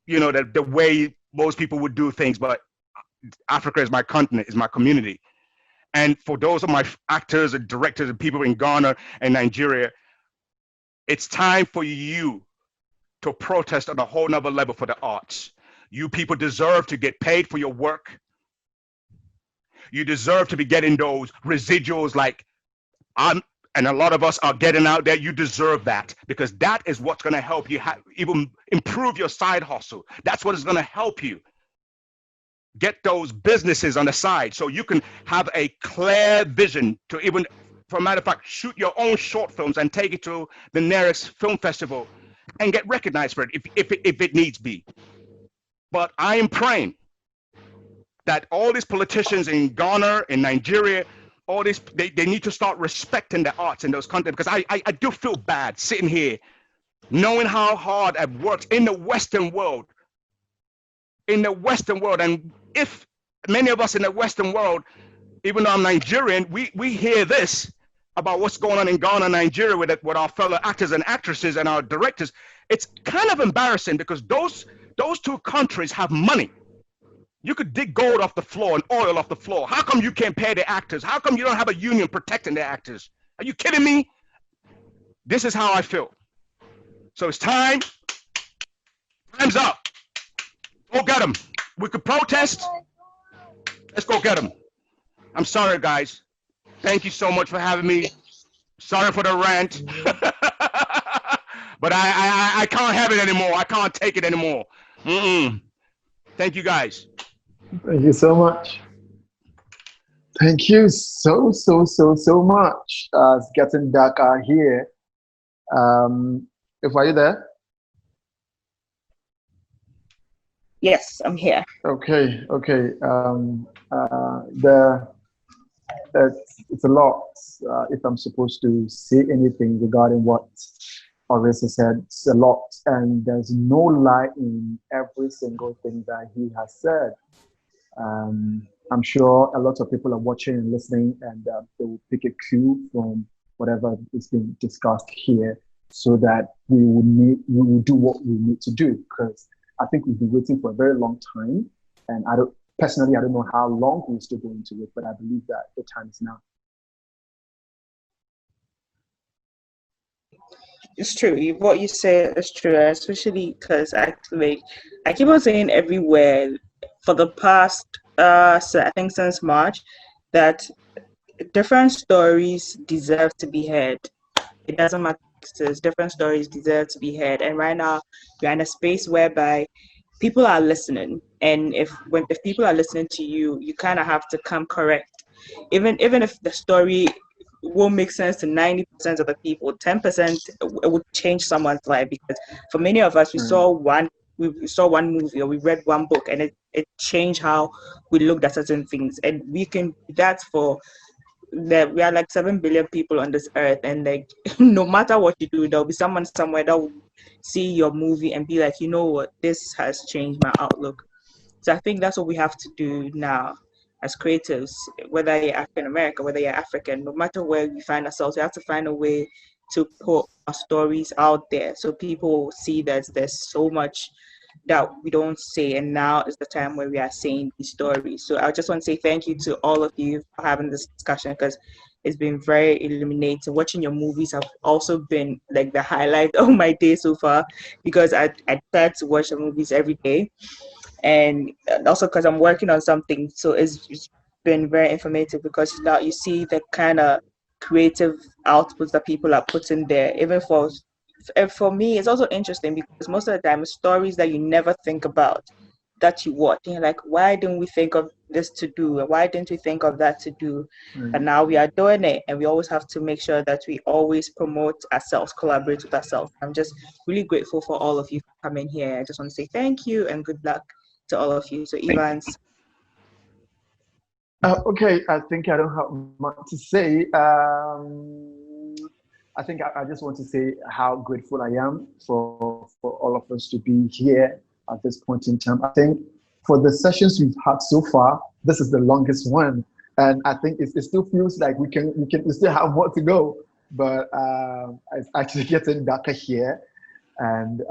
the way most people would do things, but Africa is my continent, is my community. And for those of my actors and directors and people in Ghana and Nigeria, it's time for you to protest on a whole nother level for the arts. You people deserve to get paid for your work. You deserve to be getting those residuals like and a lot of us are getting out there. You deserve that, because that is what's going to help you even improve your side hustle. That's what is going to help you get those businesses on the side so you can have a clear vision to even, for a matter of fact, shoot your own short films and take it to the nearest film festival and get recognized for it if it needs be. But I am praying that all these politicians in Ghana, in Nigeria, all this, they need to start respecting the arts in those countries, because I do feel bad sitting here knowing how hard I've worked in the Western world. And if many of us in the Western world, even though I'm Nigerian, we hear this about what's going on in Ghana, Nigeria with our fellow actors and actresses and our directors. It's kind of embarrassing, because those Those two countries have money. You could dig gold off the floor and oil off the floor. How come you can't pay the actors? How come you don't have a union protecting the actors? Are you kidding me? This is how I feel. So it's time. Time's up. Go get them. We could protest. Let's go get them. I'm sorry, guys. Thank you so much for having me. Sorry for the rant. But I can't have it anymore. I can't take it anymore. Thank you, guys.
Thank you so much. Thank you so much. It's getting darker here. If are you there?
Yes, I'm here.
Okay. It's a lot. If I'm supposed to say anything regarding what Orisa said, it's a lot, and there's no lie in every single thing that he has said. I'm sure a lot of people are watching and listening, and they will pick a cue from whatever is being discussed here, so that we will do what we need to do. Because I think we've been waiting for a very long time, and I don't know how long we're still going to wait, but I believe that the time is now.
It's true. What you say is true, especially because actually, I keep on saying everywhere for the past, so I think since March, that different stories deserve to be heard. It doesn't matter. Different stories deserve to be heard, and right now we're in a space whereby people are listening, and if people are listening to you, you kind of have to come correct, even if the story won't make sense to 90% of the people. 10% it would change someone's life, because for many of us, we saw one movie or we read one book, and it changed how we looked at certain things, and we can do that for that. We are like 7 billion people on this earth, and like no matter what you do, there'll be someone somewhere that will see your movie and be like, you know what, this has changed my outlook. So I think that's what we have to do now as creatives, whether you're African American, whether you're African, no matter where we find ourselves, we have to find a way to put our stories out there so people see that there's so much that we don't say, and now is the time where we are saying these stories. So I just want to say thank you to all of you for having this discussion, because it's been very illuminating. Watching your movies have also been like the highlight of my day so far, because I try to watch the movies every day, and also because I'm working on something, so it's been very informative, because now you see the kind of creative outputs that people are putting there. Even for me, it's also interesting because most of the time it's stories that you never think about that you watch, and you're like, why didn't we think of this to do, and why didn't we think of that to do? And now we are doing it, and we always have to make sure that we always promote ourselves, collaborate with ourselves. I'm just really grateful for all of you for coming here. I just want to say thank you and good luck to all of you. So Evans.
Okay, I think I don't have much to say. I think I just want to say how grateful I am for all of us to be here at this point in time. I think for the sessions we've had so far, this is the longest one, and I think it still feels like we still have more to go. But it's actually getting darker here, and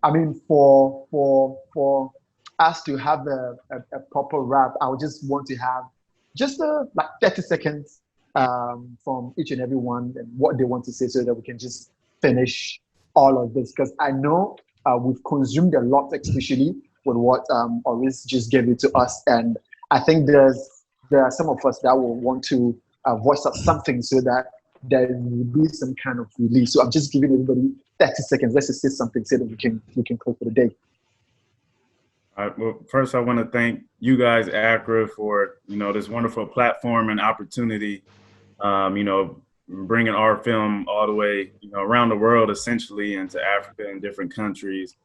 I mean for us to have a proper wrap, I would just want to have just like 30 seconds from each and every one and what they want to say, so that we can just finish all of this. Because I know we've consumed a lot, especially with what Oris just gave it to us. And I think there are some of us that will want to voice up something so that there will be some kind of release. So I'm just giving everybody 30 seconds. Let's just say something so that we can close for the day.
Well, first I want to thank you guys, Accra, for this wonderful platform and opportunity. Bringing our film all the way around the world, essentially, into Africa and different countries.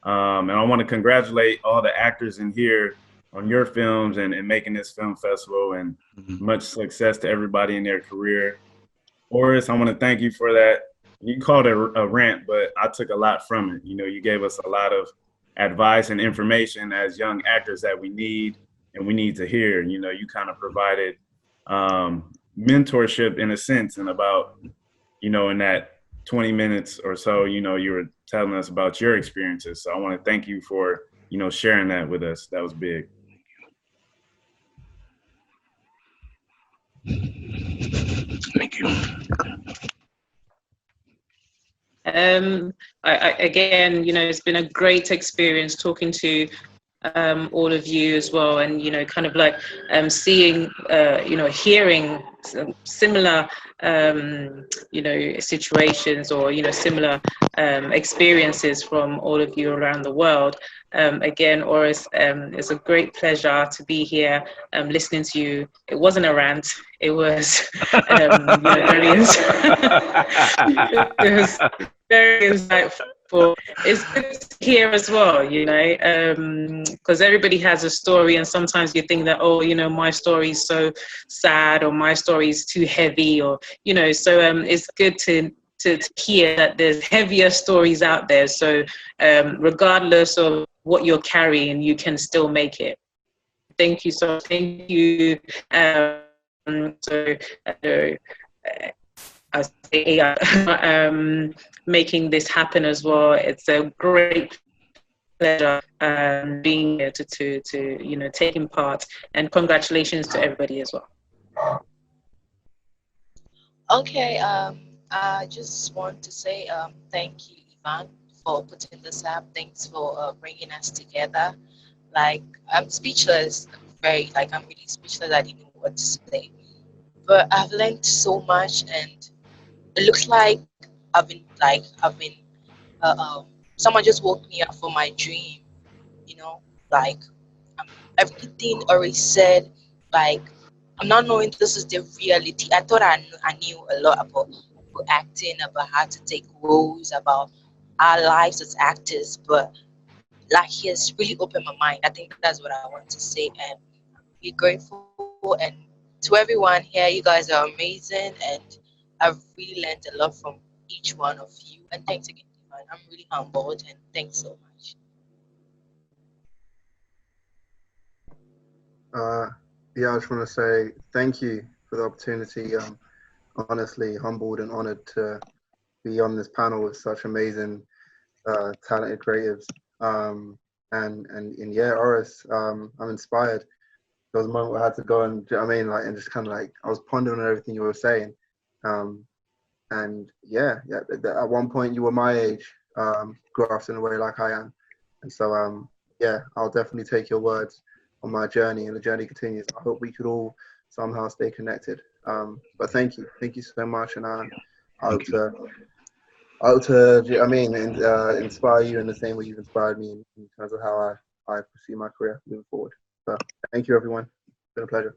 And I want to congratulate all the actors in here on your films and making this film festival, and much success to everybody in their career. Oris, I want to thank you for that. You called it a rant, but I took a lot from it. You gave us a lot of advice and information as young actors that we need to hear. You kind of provided mentorship in a sense, and about, in that 20 minutes or so, you were telling us about your experiences. So I want to thank you for you know, sharing that with us. That was big.
Thank you.
Again, you know, it's been a great experience talking to all of you as well, and you know, kind of like seeing, you know, hearing similar, you know, situations, or you know, similar experiences from all of you around the world. Again, Oris, it's a great pleasure to be here listening to you. It wasn't a rant; it was, you know, it was very insightful. It's good to hear as well, you know, because everybody has a story, and sometimes you think that, oh, you know, my story is so sad, or my story is too heavy, or you know, so it's good to hear that there's heavier stories out there. So regardless of what you're carrying, you can still make it. Thank you. So thank you. I say making this happen as well. It's a great pleasure being here to you know, taking part, and congratulations to everybody as well.
Okay, I just want to say thank you, Ivan, for putting this up. Thanks for bringing us together. Like, I'm speechless. I'm really speechless. I didn't know what to say. But I've learned so much, and it looks like I've been someone just woke me up from my dream. You know, like everything already said. Like, I'm not knowing this is the reality. I thought I knew a lot about acting, about how to take roles, about our lives as actors, but like, he has really opened my mind. I think that's what I want to say, and be grateful. And to everyone here, you guys are amazing, and I've really learned a lot from each one of you. And thanks again, Ivan. I'm really humbled, and thanks so much.
Yeah, I just want to say thank you for the opportunity. Honestly, humbled and honored to be on this panel with such amazing, talented creatives. And yeah, Oris, I'm inspired. There was a moment where I had to go and, do you know what I mean, like, and just kind of like, I was pondering on everything you were saying. And yeah, at one point you were my age, grafting away like I am. And so, yeah, I'll definitely take your words on my journey, and the journey continues. I hope we could all somehow stay connected. But thank you so much, and I hope to, I mean, inspire you in the same way you've inspired me in terms of how I pursue my career moving forward. So thank you, everyone. It's been a pleasure.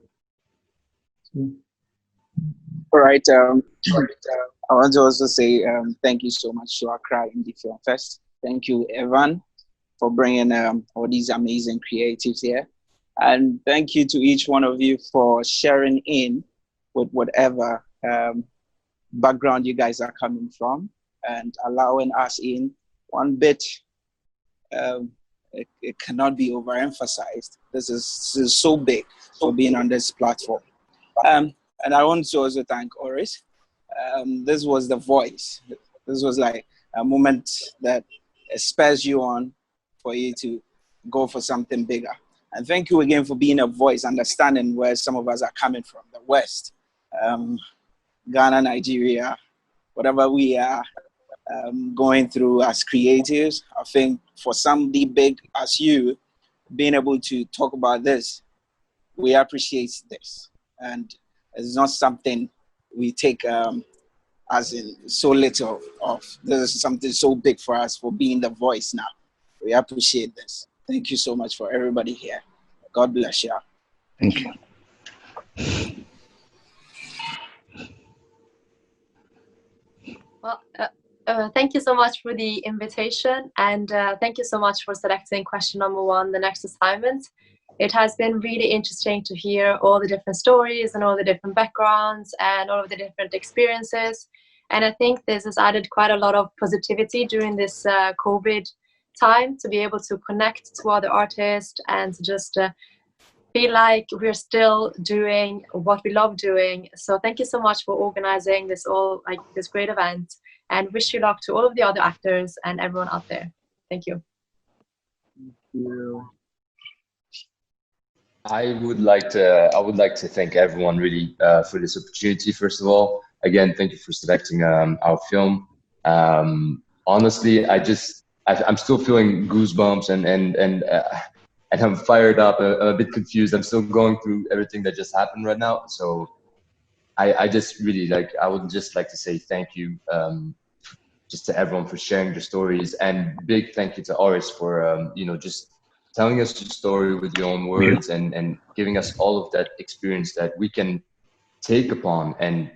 All right. I want to also say thank you so much to Accra Indie Filmfest. Thank you, Evan, for bringing all these amazing creatives here. And thank you to each one of you for sharing in with whatever background you guys are coming from, and allowing us in. One bit, it cannot be overemphasized. This is so big for being on this platform. And I want to also thank Oris. This was the voice. This was like a moment that spurs you on for you to go for something bigger. And thank you again for being a voice, understanding where some of us are coming from, the West, Ghana, Nigeria, whatever we are going through as creatives. I think for somebody big as you, being able to talk about this, we appreciate this. And it's not something we take as in so little of. This is something so big for us for being the voice now. We appreciate this. Thank you so much for everybody here. God bless you.
Thank you.
Well, thank you so much for the invitation, and thank you so much for selecting question number 1, the next assignment. It has been really interesting to hear all the different stories and all the different backgrounds and all of the different experiences. And I think this has added quite a lot of positivity during this COVID time, to be able to connect to other artists and to just feel like we're still doing what we love doing. So thank you so much for organizing this this great event, and wish you luck to all of the other actors and everyone out there. Thank you.
you.
I would like to thank everyone really for this opportunity. First of all, again, thank you for selecting our film. Honestly, I'm still feeling goosebumps and I'm fired up. I'm a bit confused. I'm still going through everything that just happened right now. So I just really I would just like to say thank you just to everyone for sharing their stories, and big thank you to Aris for just telling us your story with your own words and giving us all of that experience that we can take upon and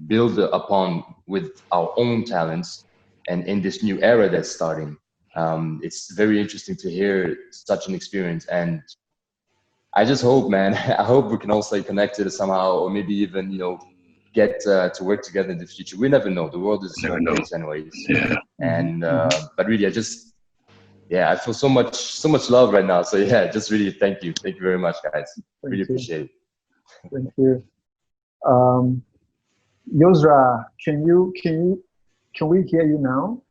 build upon with our own talents, and in this new era that's starting. It's very interesting to hear such an experience, and I just hope, man, I hope we can all stay connected somehow, or maybe even get to work together in the future. We never know. The world is a small place anyways.
Yeah.
And but really I feel so much love right now. So yeah, just really thank you very much, guys. Really appreciate it.
Thank you. Yosra, can we hear you now?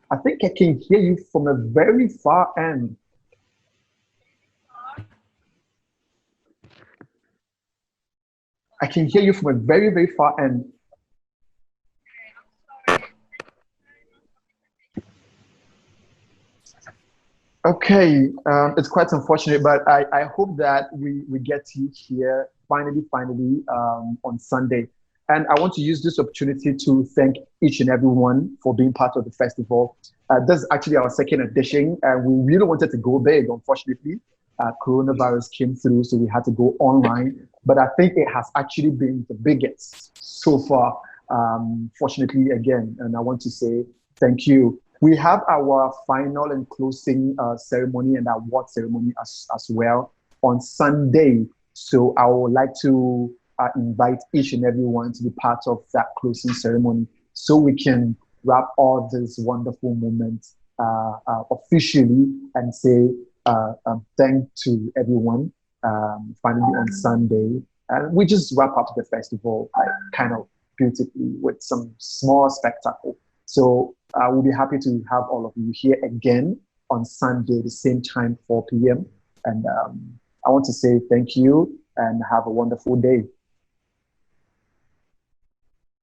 I think I can hear you from a very far end. I can hear you from a very, very far end. Okay, it's quite unfortunate, but I hope that we get you here finally on Sunday. And I want to use this opportunity to thank each and every one for being part of the festival. This is actually our second edition, and we really wanted to go big. Unfortunately, coronavirus came through, so we had to go online. But I think it has actually been the biggest so far, fortunately, again. And I want to say thank you. We have our final and closing ceremony and award ceremony as well on Sunday. So I would like to invite each and everyone to be part of that closing ceremony so we can wrap all this wonderful moments officially and say thank to everyone finally on Sunday. And we just wrap up the festival kind of beautifully with some small spectacle. So we'll be happy to have all of you here again on Sunday, the same time, 4 p.m. And I want to say thank you and have a wonderful day.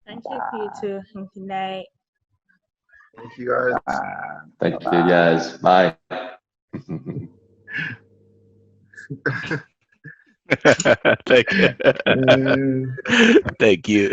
Thank you, Peter. Good night.
Thank you, guys.
Thank you, guys. Bye.
Thank you. Thank you.